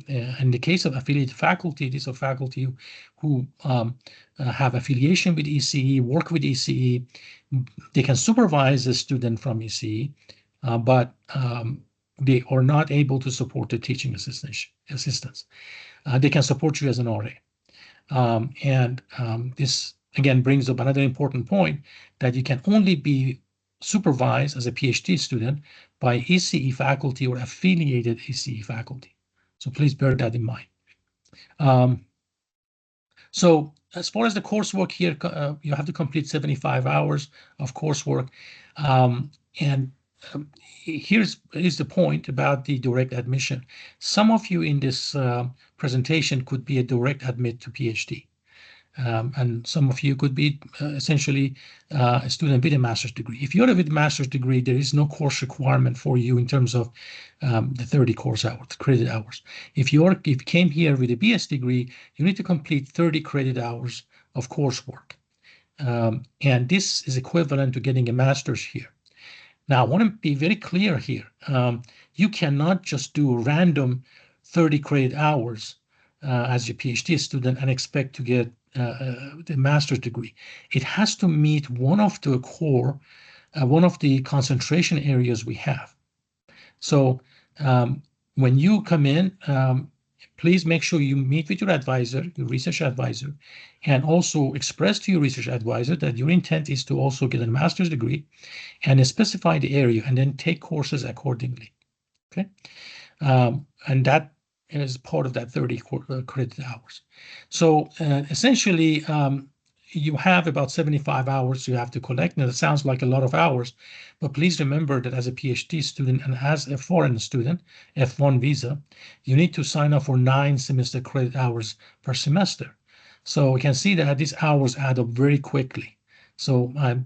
[SPEAKER 2] in the case of affiliated faculty, these are faculty who have affiliation with ECE, work with ECE. They can supervise a student from ECE, but they are not able to support the teaching assistants. They can support you as an RA. This, again, brings up another important point, that you can only be supervised as a PhD student by ECE faculty or affiliated ECE faculty. So please bear that in mind. So as far as the coursework here, you have to complete 75 hours of coursework. Here's the point about the direct admission. Some of you in this presentation could be a direct admit to PhD. And some of you could be essentially a student with a master's degree. If you're with a master's degree, there is no course requirement for you in terms of the 30 course hours, credit hours. If you came here with a BS degree, you need to complete 30 credit hours of coursework. And this is equivalent to getting a master's here. Now, I want to be very clear here. You cannot just do random 30 credit hours as your PhD student and expect to get the master's degree. It has to meet one of the concentration areas we have. So when you come in, please make sure you meet with your advisor, your research advisor, and also express to your research advisor that your intent is to also get a master's degree and specify the area and then take courses accordingly. Okay. And that is part of that 30 credit hours. So essentially, you have about 75 hours you have to collect. Now, that sounds like a lot of hours, but please remember that as a PhD student and as a foreign student, F1 visa, you need to sign up for 9 semester credit hours per semester. So we can see that these hours add up very quickly. So I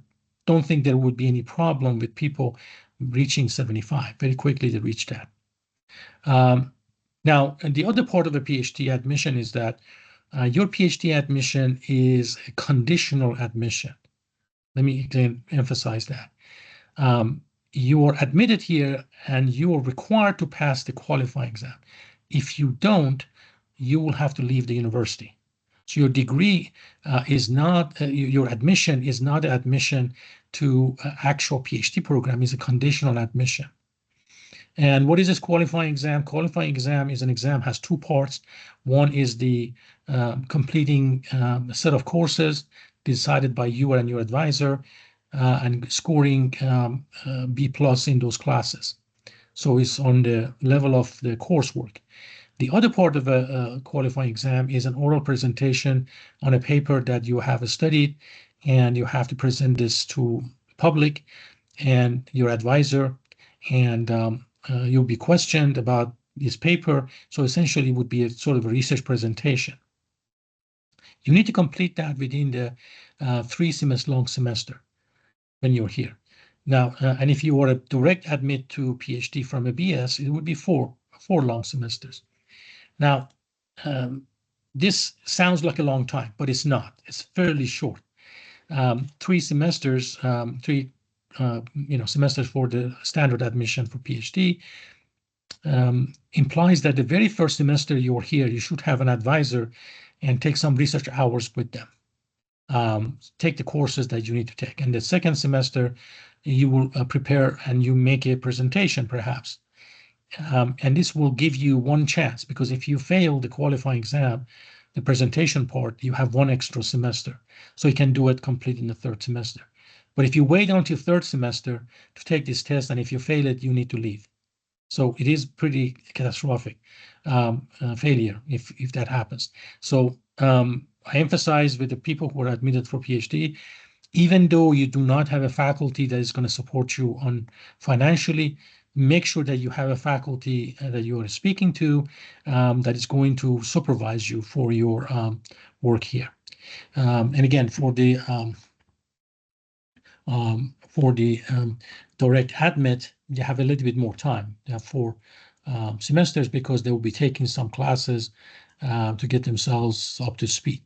[SPEAKER 2] don't think there would be any problem with people reaching 75. Very quickly they reach that. Now, the other part of a PhD admission is that your PhD admission is a conditional admission. Let me again emphasize that. You are admitted here and you are required to pass the qualifying exam. If you don't, you will have to leave the university. So your degree is not, your admission is not an admission to actual PhD program, it's a conditional admission. And what is this qualifying exam? Qualifying exam is an exam, has 2 parts. One is the completing a set of courses decided by you and your advisor and scoring B+ in those classes. So it's on the level of the coursework. The other part of a qualifying exam is an oral presentation on a paper that you have studied, and you have to present this to public and your advisor, and you'll be questioned about this paper. So essentially it would be a sort of a research presentation. You need to complete that within the 3 semester long semester when you're here. Now, and if you were a direct admit to PhD from a BS, it would be 4 long semesters. Now, this sounds like a long time, but it's not. It's fairly short. 3 semesters, 3 semesters for the standard admission for PhD implies that the very first semester you're here, you should have an advisor and take some research hours with them. Take the courses that you need to take. And the second semester, you will prepare and you make a presentation perhaps. And this will give you one chance, because if you fail the qualifying exam, the presentation part, you have 1 extra semester. So you can do it complete in the 3rd semester. But if you wait until 3rd semester to take this test, and if you fail it, you need to leave. So it is pretty catastrophic failure if that happens. So I emphasize with the people who are admitted for PhD, even though you do not have a faculty that is going to support you on financially, make sure that you have a faculty that you are speaking to that is going to supervise you for your work here. And again, for the direct admit, you have a little bit more time. You have 4 semesters because they will be taking some classes to get themselves up to speed.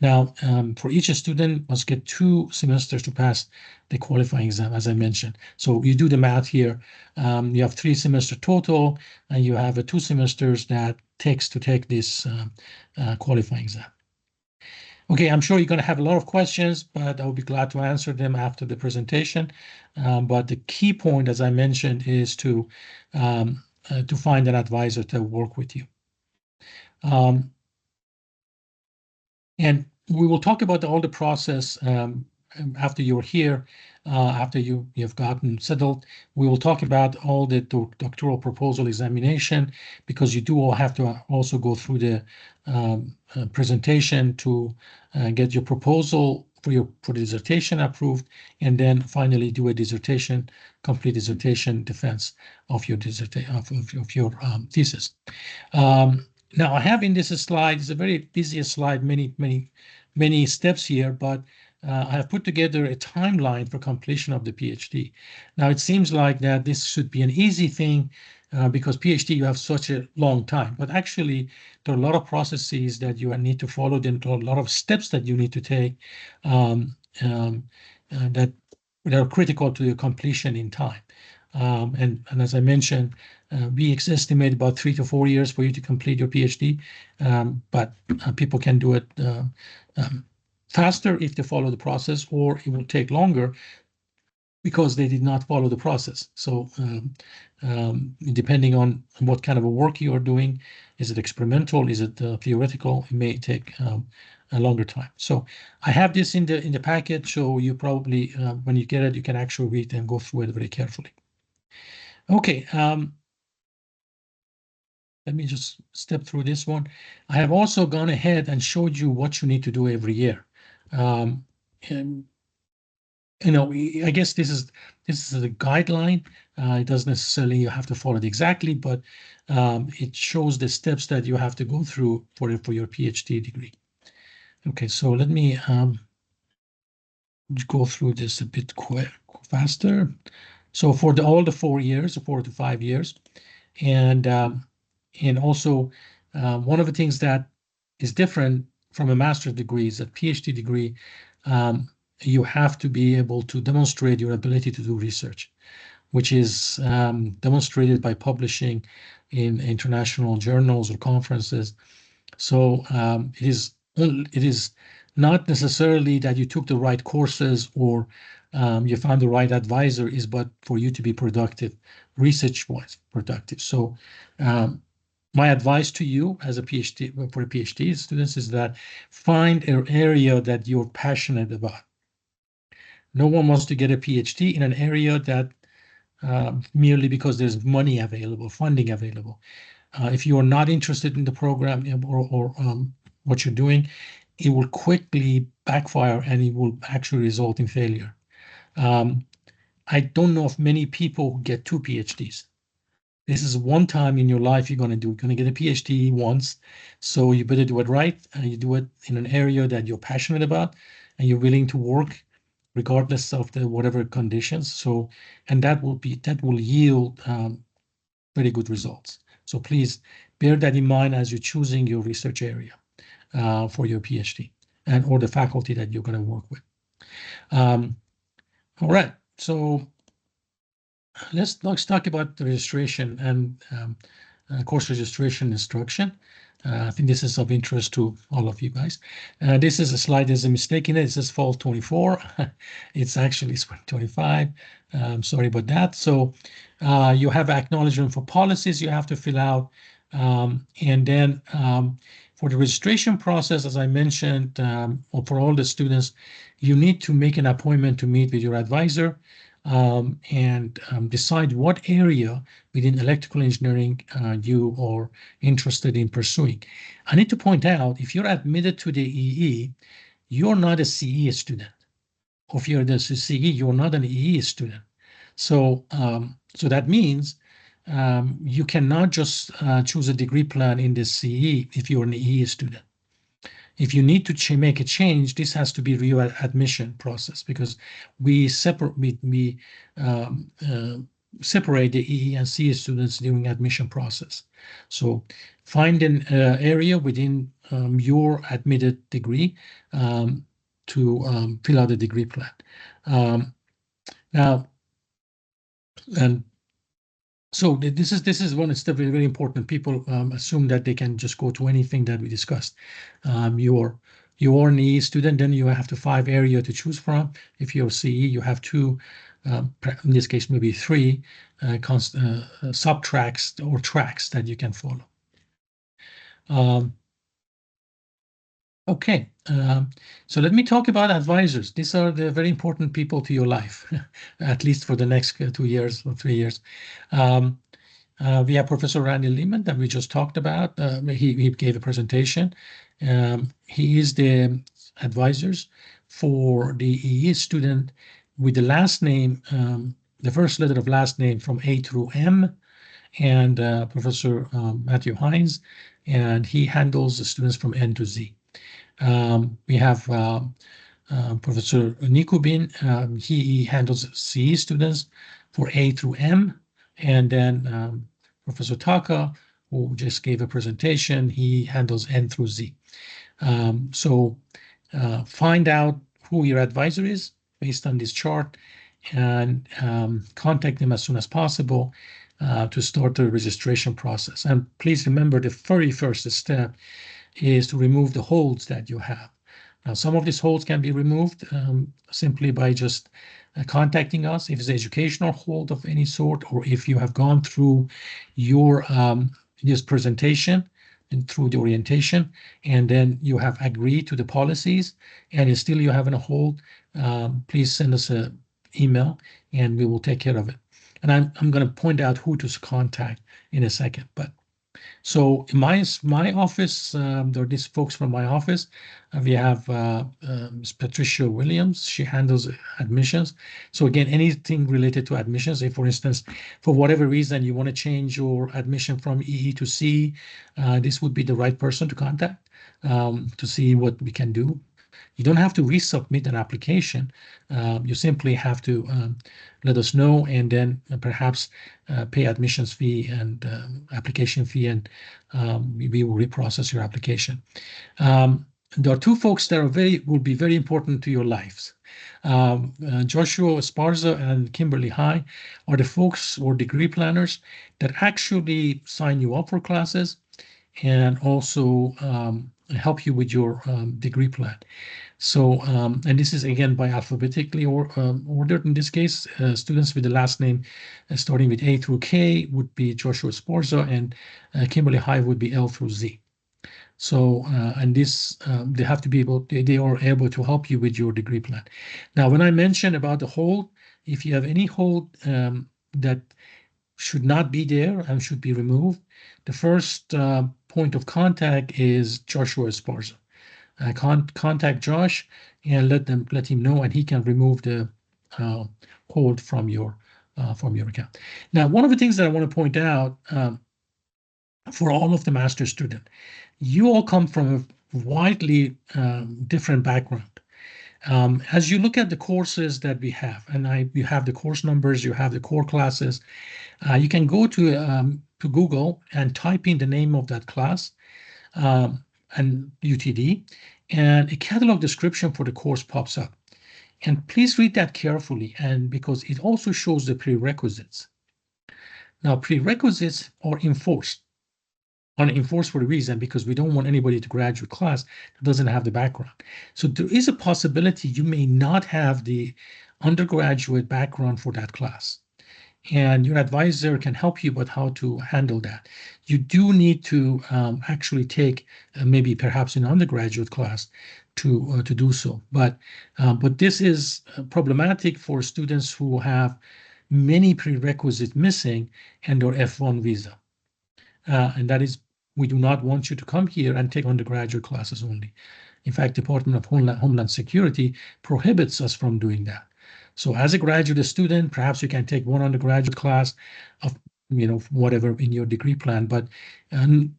[SPEAKER 2] Now, for each student must get 2 semesters to pass the qualifying exam, as I mentioned. So you do the math here. You have 3 semesters total, and you have 2 semesters that takes to take this qualifying exam. Okay, I'm sure you're going to have a lot of questions, but I'll be glad to answer them after the presentation. But the key point, as I mentioned, is to find an advisor to work with you. And we will talk about all the process after you're here, after you've gotten settled. We will talk about all the doctoral proposal examination, because you do all have to also go through the presentation to get your proposal for the dissertation approved, and then finally do a complete dissertation defense of your thesis. Now I have in this slide, it's a very busy slide, many steps here, but I have put together a timeline for completion of the PhD. Now it seems like that this should be an easy thing because PhD you have such a long time, but actually there are a lot of processes that you need to follow, there are a lot of steps that you need to take that are critical to your completion in time. And as I mentioned, we estimate about 3 to 4 years for you to complete your PhD, but people can do it faster if they follow the process, or it will take longer because they did not follow the process. So depending on what kind of a work you are doing, is it experimental, is it theoretical, it may take a longer time. So I have this in the packet, so you probably when you get it, you can actually read and go through it very carefully. Okay, let me just step through this one. I have also gone ahead and showed you what you need to do every year. And you know, I guess this is a guideline. It doesn't necessarily you have to follow it exactly, but it shows the steps that you have to go through for your PhD degree. Okay, so let me go through this a bit faster. So for all the 4 years, 4 to 5 years, and also one of the things that is different from a master's degree is that PhD degree, you have to be able to demonstrate your ability to do research, which is demonstrated by publishing in international journals or conferences. So it is not necessarily that you took the right courses or you found the right advisor, but for you to be productive, research-wise productive. So my advice to you as a PhD for PhD students is that find an area that you're passionate about. No one wants to get a PhD in an area that merely because there's money available, funding available. If you are not interested in the program or what you're doing, it will quickly backfire and it will actually result in failure. I don't know of many people who get 2 PhDs. This is one time in your life you're going to get a PhD once, so you better do it right, and you do it in an area that you're passionate about and you're willing to work regardless of the whatever conditions. So, and that will yield very good results. So please bear that in mind as you're choosing your research area for your PhD and or the faculty that you're going to work with. All right, so let's talk about the registration and course registration instruction. I think this is of interest to all of you guys. This is a slide, there's a mistake in it. It says fall 24. It's actually spring 25. Sorry about that. So you have acknowledgement for policies you have to fill out. And then for the registration process, as I mentioned, or for all the students, you need to make an appointment to meet with your advisor and decide what area within electrical engineering you are interested in pursuing. I need to point out, if you're admitted to the EE, you're not a CE student. Or if you're the CE, you're not an EE student. So, so that means you cannot just choose a degree plan in the CE if you're an EE student. If you need to make a change, this has to be readmission process because we separate the EE and CE students during admission process. So find an area within your admitted degree to fill out the degree plan. Now, and so this is one step very, very important. People assume that they can just go to anything that we discussed. You're an EE student, then you have 5 areas to choose from. If you're CE, you have 2, in this case maybe 3 sub-tracks or tracks that you can follow. Okay, so let me talk about advisors. These are the very important people to your life, at least for the next 2 years or 3 years. We have Professor Randy Lehman that we just talked about. He gave a presentation. He is the advisors for the EE student with the last name, the first letter of last name from A through M, and Professor Matthew Hines, and he handles the students from N to Z. We have Professor Nikubin. He handles CE students for A through M, and then Professor Taka, who just gave a presentation, he handles N through Z. So find out who your advisor is based on this chart and contact them as soon as possible to start the registration process. And please remember the very first step is to remove the holds that you have. Now, some of these holds can be removed simply by just contacting us if it's an educational hold of any sort, or if you have gone through your this presentation and through the orientation, and then you have agreed to the policies, and still you have a hold, please send us an email, and we will take care of it. And I'm going to point out who to contact in a second. But so in my office, there are these folks from my office. We have Ms. Patricia Williams. She handles admissions. So again, anything related to admissions, if for instance, for whatever reason you want to change your admission from EE to CE, this would be the right person to contact to see what we can do. You don't have to resubmit an application. You simply have to let us know, and then perhaps pay admissions fee and application fee, and we will reprocess your application. There are two folks that will be very important to your lives. Joshua Esparza and Kimberly High are the folks or degree planners that actually sign you up for classes and also help you with your degree plan. So, and this is again by alphabetically ordered in this case. Students with the last name starting with A through K would be Joshua Esparza, and Kimberly High would be L through Z. So, and this, they have to be able, they are able to help you with your degree plan. Now, when I mentioned about the hold, if you have any hold that should not be there and should be removed, the first point of contact is Joshua Esparza. Contact Josh and let him know, and he can remove the hold from your account. Now, one of the things that I want to point out for all of the master's student, you all come from a widely different background. As you look at the courses that we have, and you have the course numbers, you have the core classes, you can go to Google and type in the name of that class and UTD, and a catalog description for the course pops up. And please read that carefully, and because it also shows the prerequisites. Now, prerequisites are enforced for a reason, because we don't want anybody to graduate class that doesn't have the background. So there is a possibility you may not have the undergraduate background for that class, and your advisor can help you with how to handle that. You do need to actually take maybe perhaps an undergraduate class to do so. But this is problematic for students who have many prerequisites missing and or F1 visa. And that is, we do not want you to come here and take undergraduate classes only. In fact, Department of Homeland Security prohibits us from doing that. So as a graduate student, perhaps you can take one undergraduate class of, whatever in your degree plan, but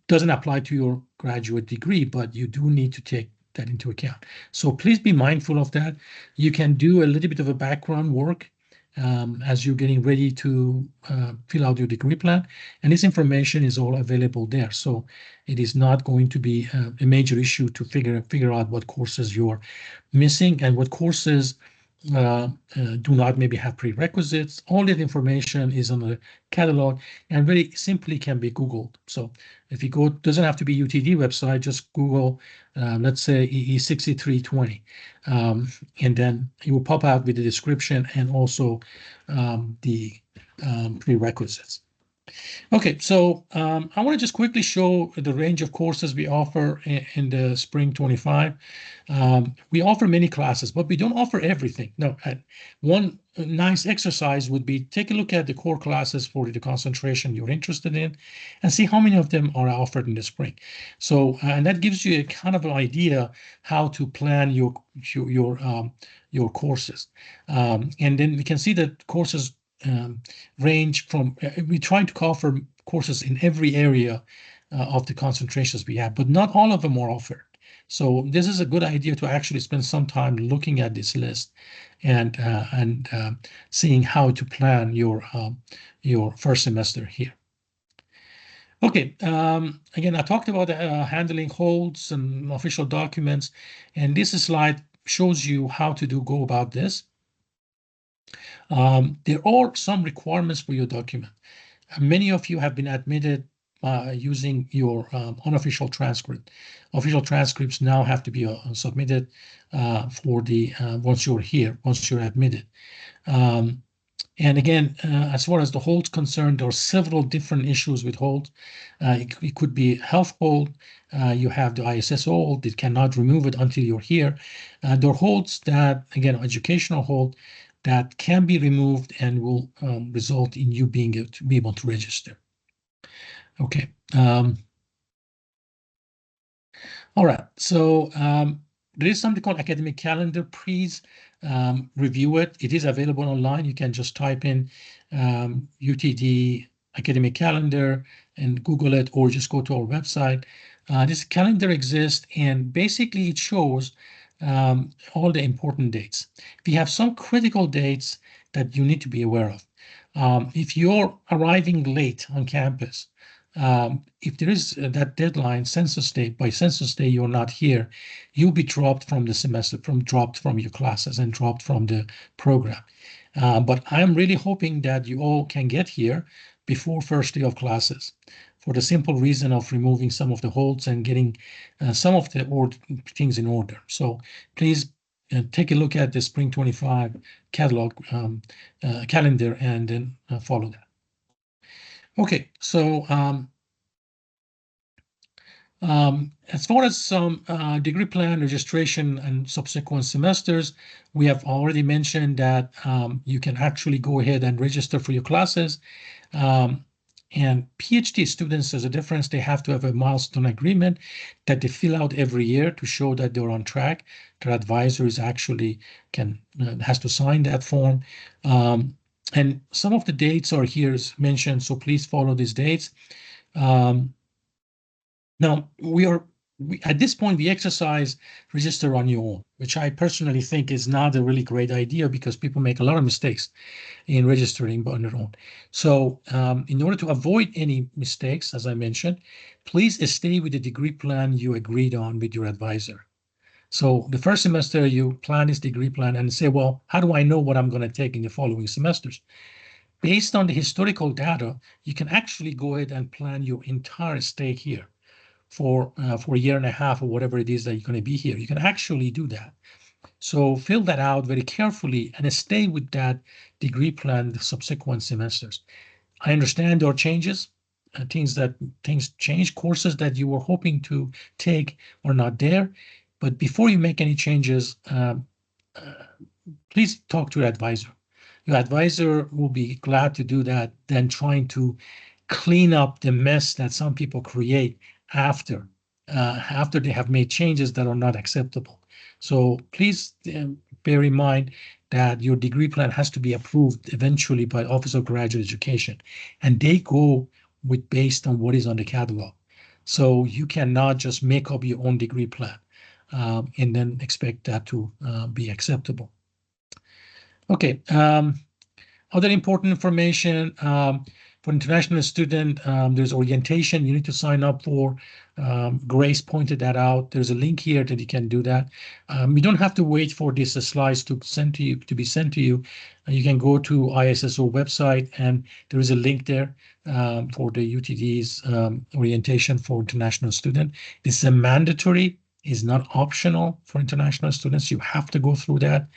[SPEAKER 2] doesn't apply to your graduate degree, but you do need to take that into account. So please be mindful of that. You can do a little bit of a background work as you're getting ready to fill out your degree plan, and this information is all available there. So it is not going to be a major issue to figure out what courses you're missing and what courses do not maybe have prerequisites. All that information is on the catalog and very simply can be Googled. So if you go, doesn't have to be UTD website, just Google, let's say EE 6320, and then it will pop out with the description and also the prerequisites. Okay, so I want to just quickly show the range of courses we offer in the spring 25. We offer many classes, but we don't offer everything. No, one nice exercise would be take a look at the core classes for the concentration you're interested in and see how many of them are offered in the spring. So, and that gives you a kind of an idea how to plan your courses. And then we can see that courses range from, we try to offer courses in every area of the concentrations we have, but not all of them are offered. So this is a good idea to actually spend some time looking at this list and seeing how to plan your first semester here. Okay, again, I talked about handling holds and official documents, and this slide shows you how to go about this. There are some requirements for your document. Many of you have been admitted using your unofficial transcript. Official transcripts now have to be submitted for the once you're here, once you're admitted. And again, as far as the hold's concerned, there are several different issues with hold. It could be health hold. You have the ISSO hold. It cannot remove it until you're here. There are holds that, again, educational hold that can be removed and will result in you being able to register. Okay. All right. So there is something called academic calendar. Please review it. It is available online. You can just type in UTD academic calendar and Google it, or just go to our website. This calendar exists, and basically it shows all the important dates. We have some critical dates that you need to be aware of. If you're arriving late on campus, if there is that deadline, census day, by census day you're not here, you'll be dropped from the semester, dropped from your classes and dropped from the program. But I'm really hoping that you all can get here before first day of classes, for the simple reason of removing some of the holds and getting some of the things in order. So please take a look at the Spring 25 catalog calendar and then follow that. Okay, so as far as some degree plan registration and subsequent semesters, we have already mentioned that you can actually go ahead and register for your classes. And PhD students, there's a difference. They have to have a milestone agreement that they fill out every year to show that they're on track. Their advisor is actually has to sign that form. And some of the dates are here as mentioned, so please follow these dates. Now, at this point, we exercise register on your own, which I personally think is not a really great idea because people make a lot of mistakes in registering on their own. So in order to avoid any mistakes, as I mentioned, please stay with the degree plan you agreed on with your advisor. So the first semester, you plan this degree plan and say, well, how do I know what I'm going to take in the following semesters? Based on the historical data, you can actually go ahead and plan your entire stay here for a year and a half or whatever it is that you're going to be here. You can actually do that. So fill that out very carefully and stay with that degree plan the subsequent semesters. I understand there are changes, things change, courses that you were hoping to take are not there. But before you make any changes, please talk to your advisor. Your advisor will be glad to do that than trying to clean up the mess that some people create after they have made changes that are not acceptable. So please bear in mind that your degree plan has to be approved eventually by Office of Graduate Education, and they go based on what is on the catalog. So you cannot just make up your own degree plan and then expect that to be acceptable. Okay. Other important information for international student, there's orientation you need to sign up for. Grace pointed that out. There's a link here that you can do that. You don't have to wait for these slides to be sent to you. You can go to ISSO website and there is a link there for the UTD's orientation for international student. This is a mandatory, is not optional for international students. You have to go through that.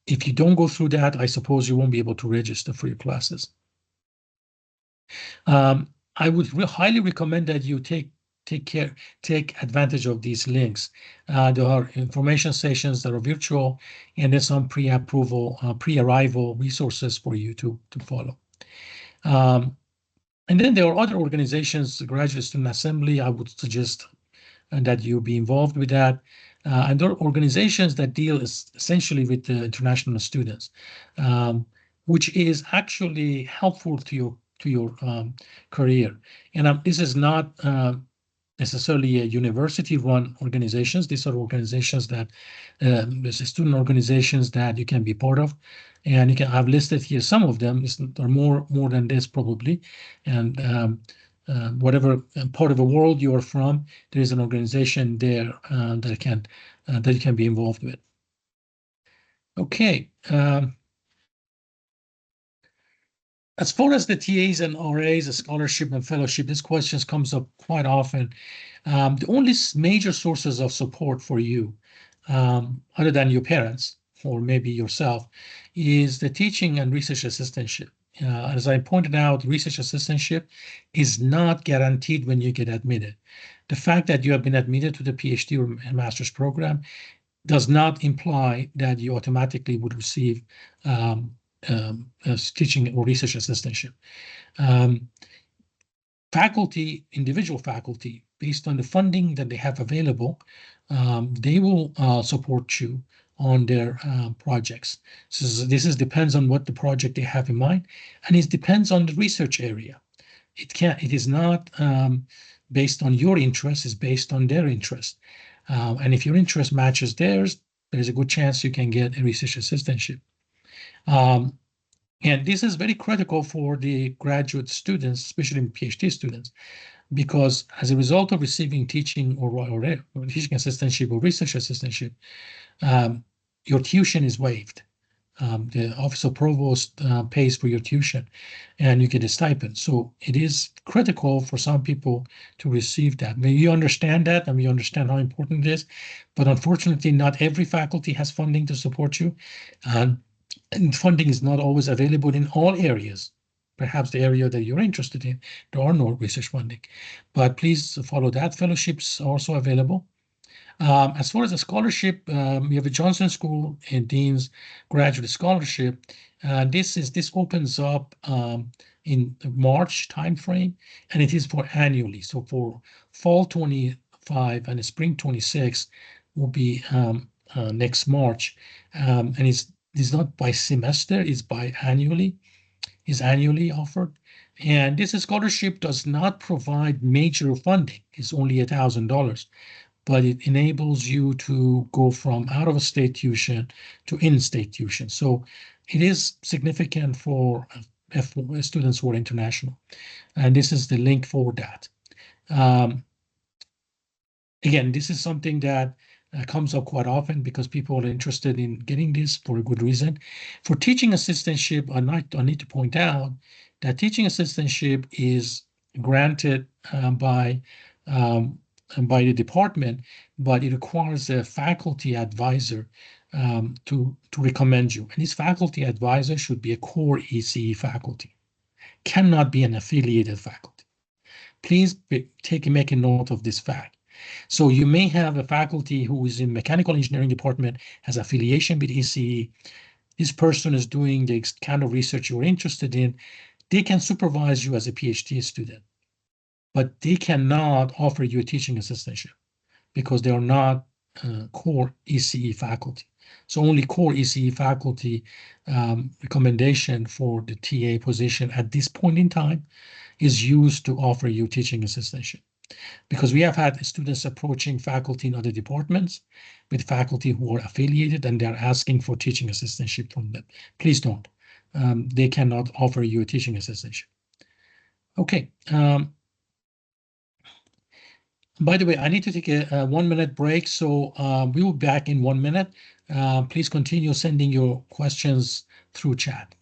[SPEAKER 2] If you don't go through that, I suppose you won't be able to register for your classes. I would highly recommend that you take advantage of these links. There are information sessions that are virtual, and there's some pre-arrival resources for you to follow. And then there are other organizations, the Graduate Student Assembly. I would suggest that you be involved with that. And there are organizations that deal essentially with the international students, which is actually helpful to your career. And this is not necessarily a university-run organizations. These are organizations that there's student organizations that you can be part of, and I've listed here some of them. There are more than this probably, and whatever part of the world you are from, there is an organization there that you can be involved with. Okay. As far as the TAs and RAs, the scholarship and fellowship, this question comes up quite often. The only major sources of support for you, other than your parents or maybe yourself, is the teaching and research assistantship. As I pointed out, research assistantship is not guaranteed when you get admitted. The fact that you have been admitted to the PhD or master's program does not imply that you automatically would receive teaching or research assistantship. Faculty, individual faculty, based on the funding that they have available, they will support you on their projects. So this depends on what the project they have in mind, and it depends on the research area. It is not based on your interest, it's based on their interest. And if your interest matches theirs, there's a good chance you can get a research assistantship. And this is very critical for the graduate students, especially PhD students, because as a result of receiving teaching or teaching assistantship or research assistantship, your tuition is waived. The Office of Provost pays for your tuition and you get a stipend. So it is critical for some people to receive that. Maybe you understand that and you understand how important it is, but unfortunately not every faculty has funding to support you. And funding is not always available in all areas. Perhaps the area that you're interested in, there are no research funding. But please follow that. Fellowships are also available. As far as a scholarship, we have a Johnson School and Dean's Graduate Scholarship. This opens up in the March timeframe, and it is for annually. So for fall 25 and spring 26 will be next March, and it's not by semester; it's biannually. Is annually offered. And this scholarship does not provide major funding. It's only $1,000, but it enables you to go from out of state tuition to in-state tuition. So it is significant for students who are international. And this is the link for that. Again, this is something that comes up quite often because people are interested in getting this for a good reason. For teaching assistantship, I need to point out that teaching assistantship is granted by the department, but it requires a faculty advisor to recommend you. And this faculty advisor should be a core ECE faculty, cannot be an affiliated faculty. Please make a note of this fact. So you may have a faculty who is in mechanical engineering department, has affiliation with ECE. This person is doing the kind of research you're interested in. They can supervise you as a PhD student, but they cannot offer you a teaching assistantship because they are not core ECE faculty. So only core ECE faculty recommendation for the TA position at this point in time is used to offer you teaching assistantship. Because we have had students approaching faculty in other departments with faculty who are affiliated and they're asking for teaching assistantship from them. Please don't. They cannot offer you a teaching assistantship. Okay. By the way, I need to take a 1 minute break, so we will be back in 1 minute. Please continue sending your questions through chat.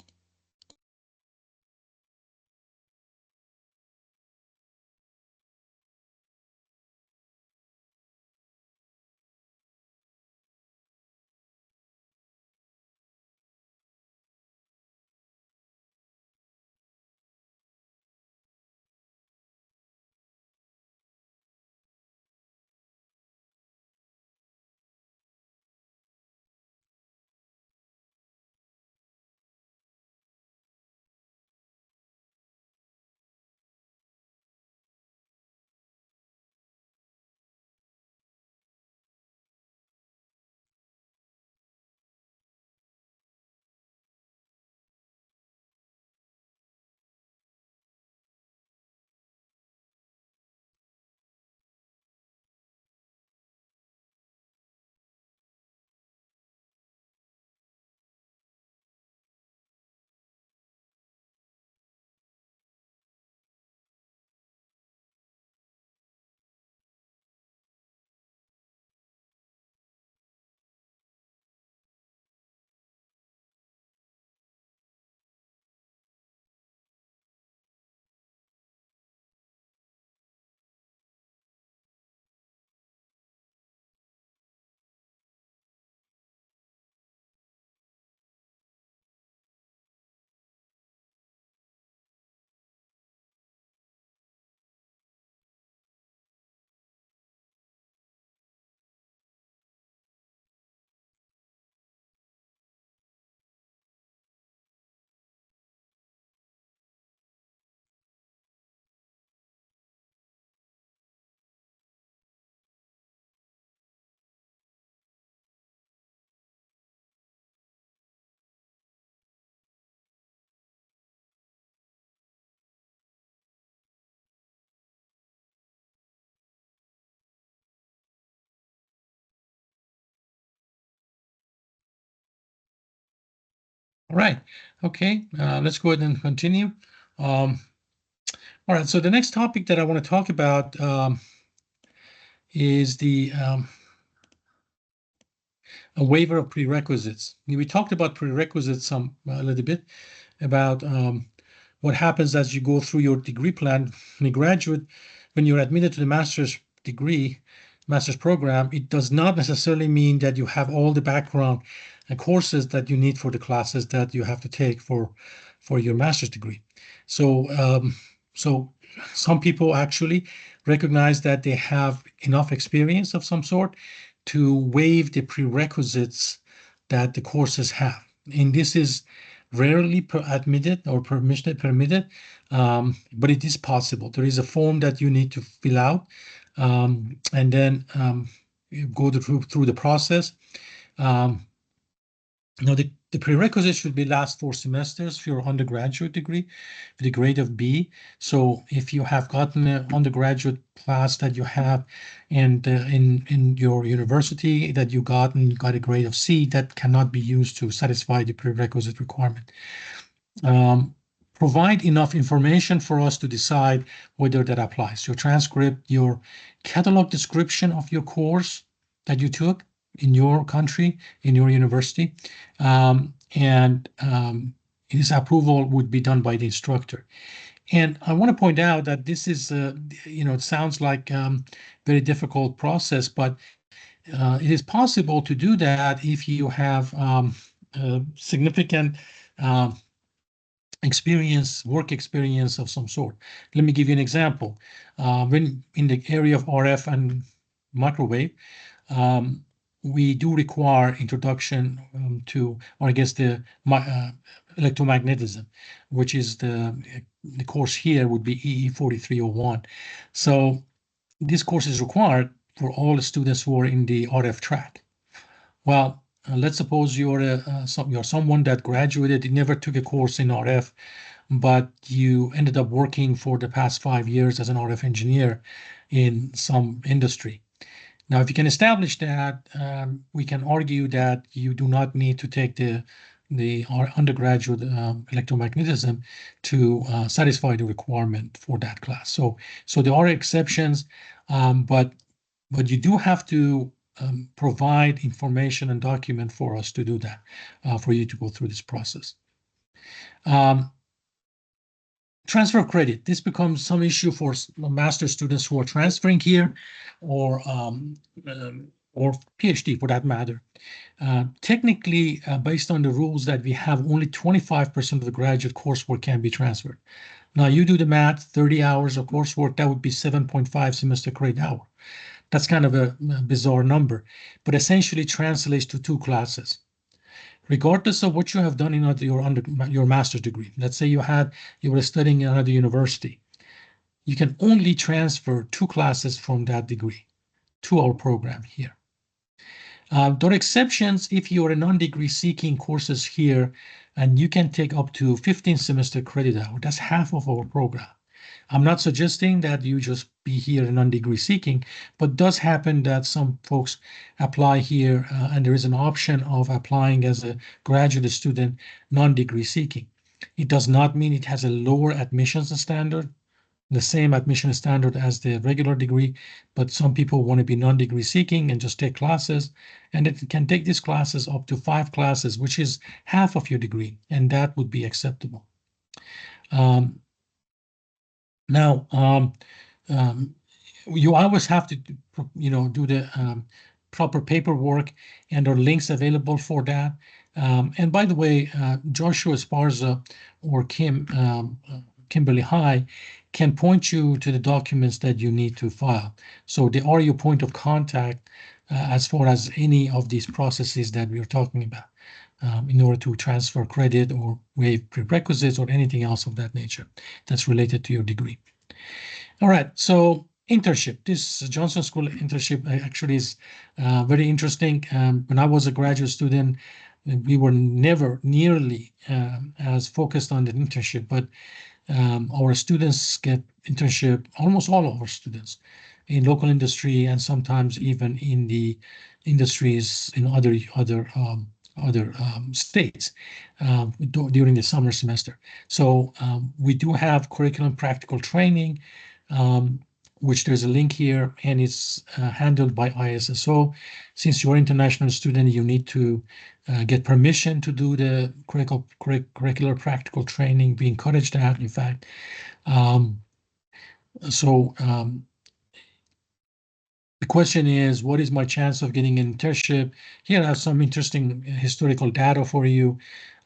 [SPEAKER 2] All right. Okay. Let's go ahead and continue. All right. So the next topic that I want to talk about is the a waiver of prerequisites. We talked about prerequisites a little bit about what happens as you go through your degree plan. When you're admitted to the master's program, it does not necessarily mean that you have all the background and courses that you need for the classes that you have to take for your master's degree. So some people actually recognize that they have enough experience of some sort to waive the prerequisites that the courses have. And this is rarely admitted or permitted, but it is possible. There is a form that you need to fill out, and then you go through the process. The prerequisites should be last 4 semesters for your undergraduate degree with a grade of B. So if you have gotten an undergraduate class that you have and in your university that you got a grade of C, that cannot be used to satisfy the prerequisite requirement. Provide enough information for us to decide whether that applies. Your transcript, your catalog description of your course that you took in your country, in your university, and his approval would be done by the instructor. And I want to point out that this is, it sounds like a very difficult process, but it is possible to do that if you have significant work experience of some sort. Let me give you an example. When in the area of RF and microwave, we do require introduction to, or I guess the electromagnetism, which is the course here would be EE 4301. So this course is required for all the students who are in the RF track. Well, let's suppose you're someone that graduated, you never took a course in RF, but you ended up working for the past 5 years as an RF engineer in some industry. Now, if you can establish that, we can argue that you do not need to take the undergraduate electromagnetism to satisfy the requirement for that class. So there are exceptions, but you do have to provide information and document for us to do that, for you to go through this process. Transfer credit. This becomes some issue for master students who are transferring here, or PhD for that matter. Technically, based on the rules that we have, only 25% of the graduate coursework can be transferred. Now you do the math, 30 hours of coursework, that would be 7.5 semester credit hour. That's kind of a bizarre number, but essentially translates to 2 classes. Regardless of what you have done in your master's degree, let's say you were studying in another university, you can only transfer 2 classes from that degree to our program here. There are exceptions if you are a non-degree seeking courses here, and you can take up to 15 semester credit hour. That's half of our program. I'm not suggesting that you just be here non-degree seeking, but it does happen that some folks apply here, and there is an option of applying as a graduate student non-degree seeking. It does not mean it has a lower admissions standard, the same admission standard as the regular degree, but some people want to be non-degree seeking and just take classes, and it can take these classes up to 5 classes, which is half of your degree, and that would be acceptable. Now, you always have to, do the proper paperwork, and there are links available for that. And by the way, Joshua Esparza or Kimberly High can point you to the documents that you need to file. So they are your point of contact as far as any of these processes that we're talking about, in order to transfer credit or waive prerequisites or anything else of that nature that's related to your degree. All right, so internship. This Johnson School internship actually is very interesting. When I was a graduate student, we were never nearly as focused on the internship, but our students get internship, almost all of our students, in local industry and sometimes even in the industries in other states during the summer semester. So we do have curriculum practical training, which there's a link here, and it's handled by ISSO. Since you're an international student, you need to get permission to do the curricular practical training. We encourage that, in fact. The question is, what is my chance of getting an internship? Here I have some interesting historical data for you.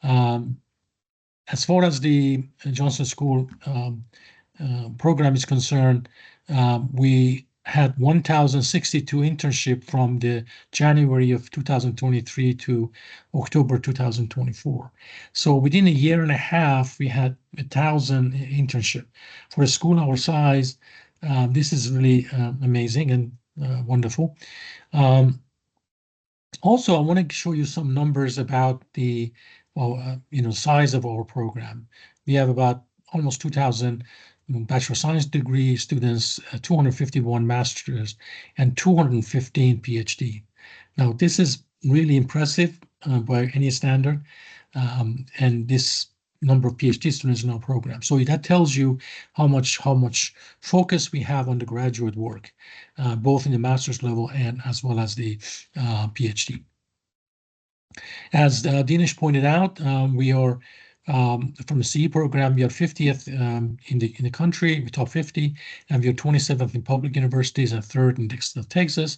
[SPEAKER 2] As far as the Johnson School program is concerned, we had 1,062 internship from the January of 2023 to October 2024. So within a year and a half, we had 1,000 internship. For a school our size, this is really amazing and wonderful. Also, I want to show you some numbers about the size of our program. We have about almost 2,000 Bachelor of Science degree students, 251 masters, and 215 PhD. Now, this is really impressive by any standard, and this number of PhD students in our program. So that tells you how much focus we have on the graduate work, both in the master's level and as well as the PhD. As Dinesh pointed out, we are from the CE program, we are 50th in the country, we top 50, and we are 27th in public universities and 3rd in the state of Texas.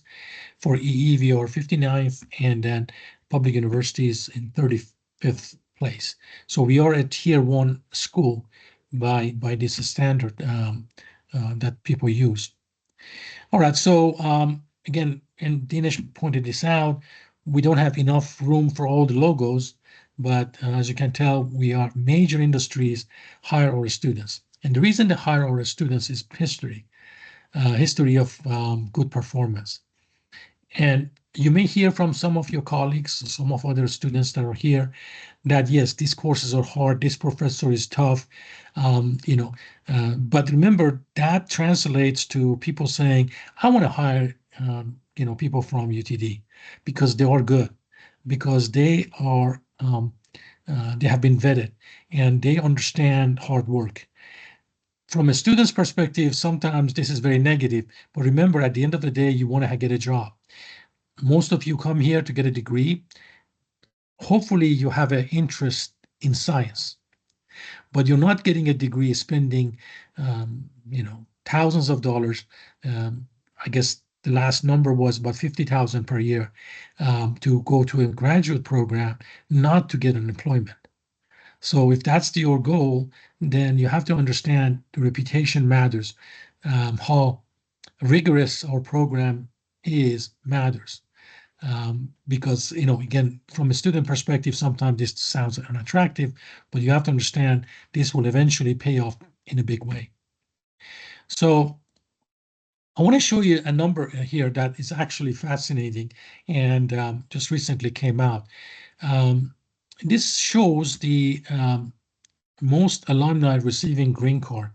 [SPEAKER 2] For EE, we are 59th, and then public universities in 35th place. So we are a tier 1 school by this standard that people use. All right, so again, and Dinesh pointed this out, we don't have enough room for all the logos, but as you can tell, we are major industries hire our students. And the reason they hire our students is history of good performance. And you may hear from some of your colleagues, some of other students that are here, that yes, these courses are hard, this professor is tough, but remember that translates to people saying, I want to hire people from UTD because they are good, because they are they have been vetted and they understand hard work. From a student's perspective, sometimes this is very negative, but remember, at the end of the day, you want to get a job. Most of you come here to get a degree. Hopefully you have an interest in science, but you're not getting a degree spending thousands of dollars. I guess the last number was about $50,000 per year to go to a graduate program, not to get an employment. So if that's your goal, then you have to understand the reputation matters. How rigorous our program is matters. Because, again, from a student perspective, sometimes this sounds unattractive, but you have to understand this will eventually pay off in a big way. So I want to show you a number here that is actually fascinating and just recently came out. This shows the most alumni receiving green card.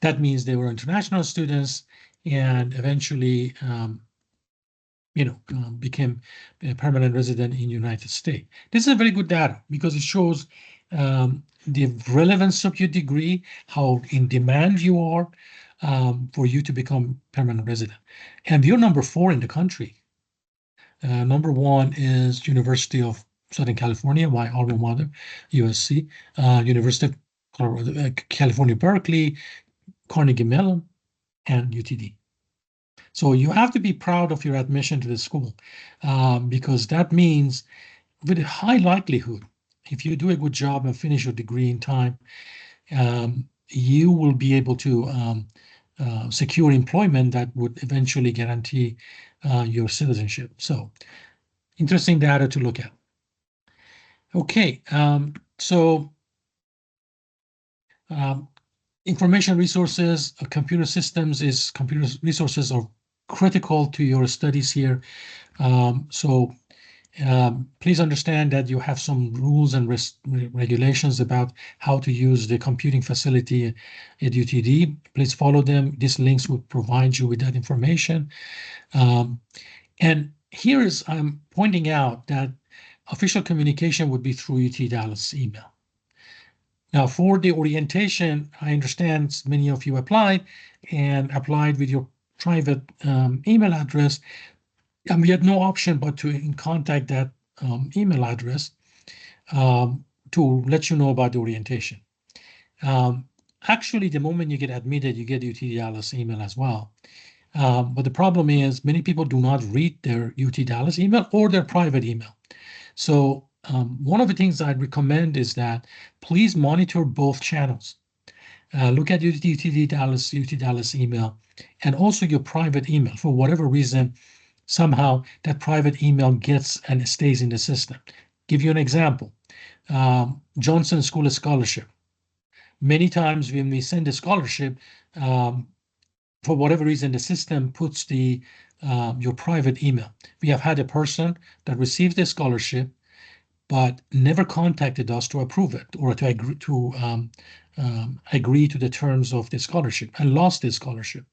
[SPEAKER 2] That means they were international students and eventually became a permanent resident in the United States. This is a very good data because it shows the relevance of your degree, how in demand you are for you to become permanent resident. And you're number 4 in the country. Number 1 is University of Southern California, my alma mater, USC, University of California, Berkeley, Carnegie Mellon, and UTD. So you have to be proud of your admission to the school because that means with a high likelihood, if you do a good job and finish your degree in time, you will be able to secure employment that would eventually guarantee your citizenship. So interesting data to look at. Okay, information resources, computer resources are critical to your studies here. Please understand that you have some rules and regulations about how to use the computing facility at UTD. Please follow them. These links will provide you with that information. And here I'm pointing out that official communication would be through UT Dallas email. Now, for the orientation, I understand many of you applied with your private email address, and we had no option but to contact that email address to let you know about the orientation. Actually, the moment you get admitted, you get UT Dallas email as well. But the problem is many people do not read their UT Dallas email or their private email. So one of the things I'd recommend is that please monitor both channels. Look at UT Dallas email and also your private email. For whatever reason, somehow that private email gets and stays in the system. Give you an example. Johnson School of Scholarship. Many times when we send a scholarship, for whatever reason, the system puts your private email. We have had a person that received a scholarship, but never contacted us to approve it or to agree to the terms of the scholarship and lost the scholarship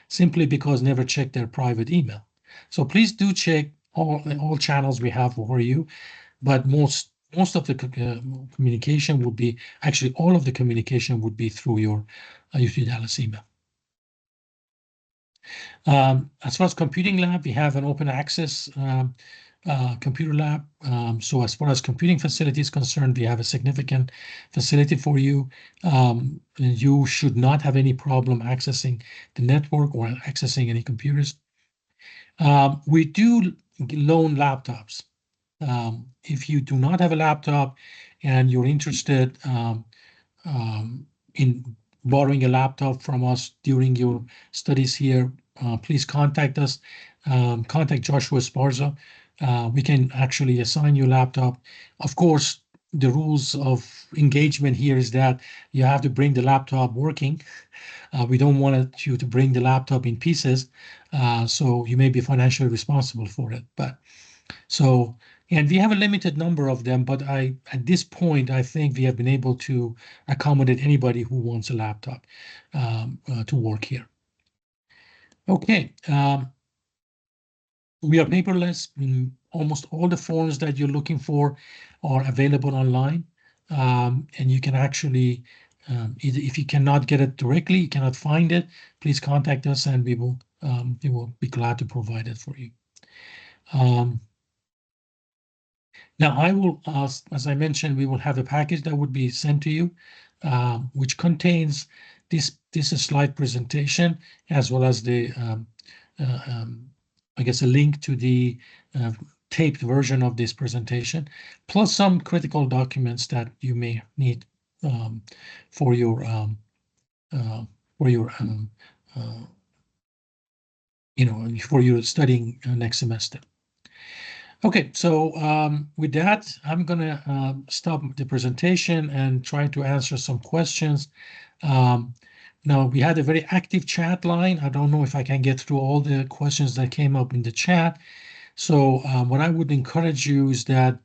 [SPEAKER 2] simply because never checked their private email. So please do check all channels we have for you, but most of the communication would be, actually all of the communication would be through your UT Dallas email. As far as computing lab, we have an open access computer lab. So as far as computing facility is concerned, we have a significant facility for you. You should not have any problem accessing the network or accessing any computers. We do loan laptops. If you do not have a laptop and you're interested in borrowing a laptop from us during your studies here, please contact us. Contact Joshua Esparza. We can actually assign you a laptop. Of course, the rules of engagement here is that you have to bring the laptop working. We don't want you to bring the laptop in pieces, so you may be financially responsible for it. And we have a limited number of them, but at this point, I think we have been able to accommodate anybody who wants a laptop to work here. Okay. We are paperless. Almost all the forms that you're looking for are available online. And you can actually, if you cannot get it directly, you cannot find it, please contact us and we will be glad to provide it for you. Now, I will, as I mentioned, we will have a package that would be sent to you, which contains this slide presentation, as well as the, I guess, a link to the taped version of this presentation, plus some critical documents that you may need for your studying next semester. Okay, so with that, I'm gonna stop the presentation and try to answer some questions. Now, we had a very active chat line. I don't know if I can get through all the questions that came up in the chat. So what I would encourage you is that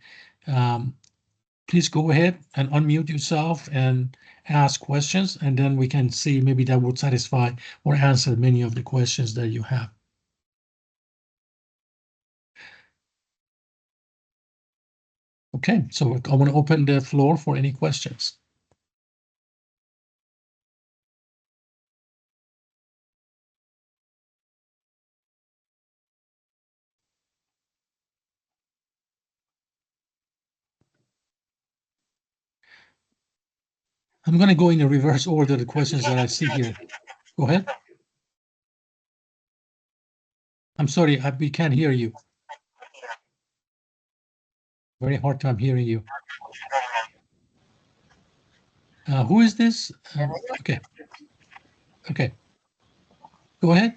[SPEAKER 2] please go ahead and unmute yourself and ask questions, and then we can see maybe that would satisfy or answer many of the questions that you have. Okay, so I want to open the floor for any questions. I'm going to go in a reverse order, the questions that I see here. Go ahead. I'm sorry, we can't hear you. Very hard time hearing you. Who is this? Okay. Okay. Go ahead.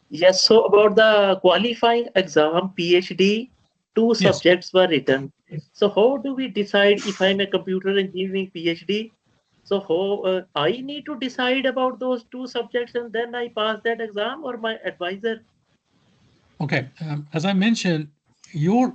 [SPEAKER 6] Yes, so about the qualifying exam, PhD, two subjects were written. So how do we decide if I'm a computer engineering PhD? So how I need to decide about those two subjects and then I pass that exam, or my advisor?
[SPEAKER 2] Okay, as I mentioned, your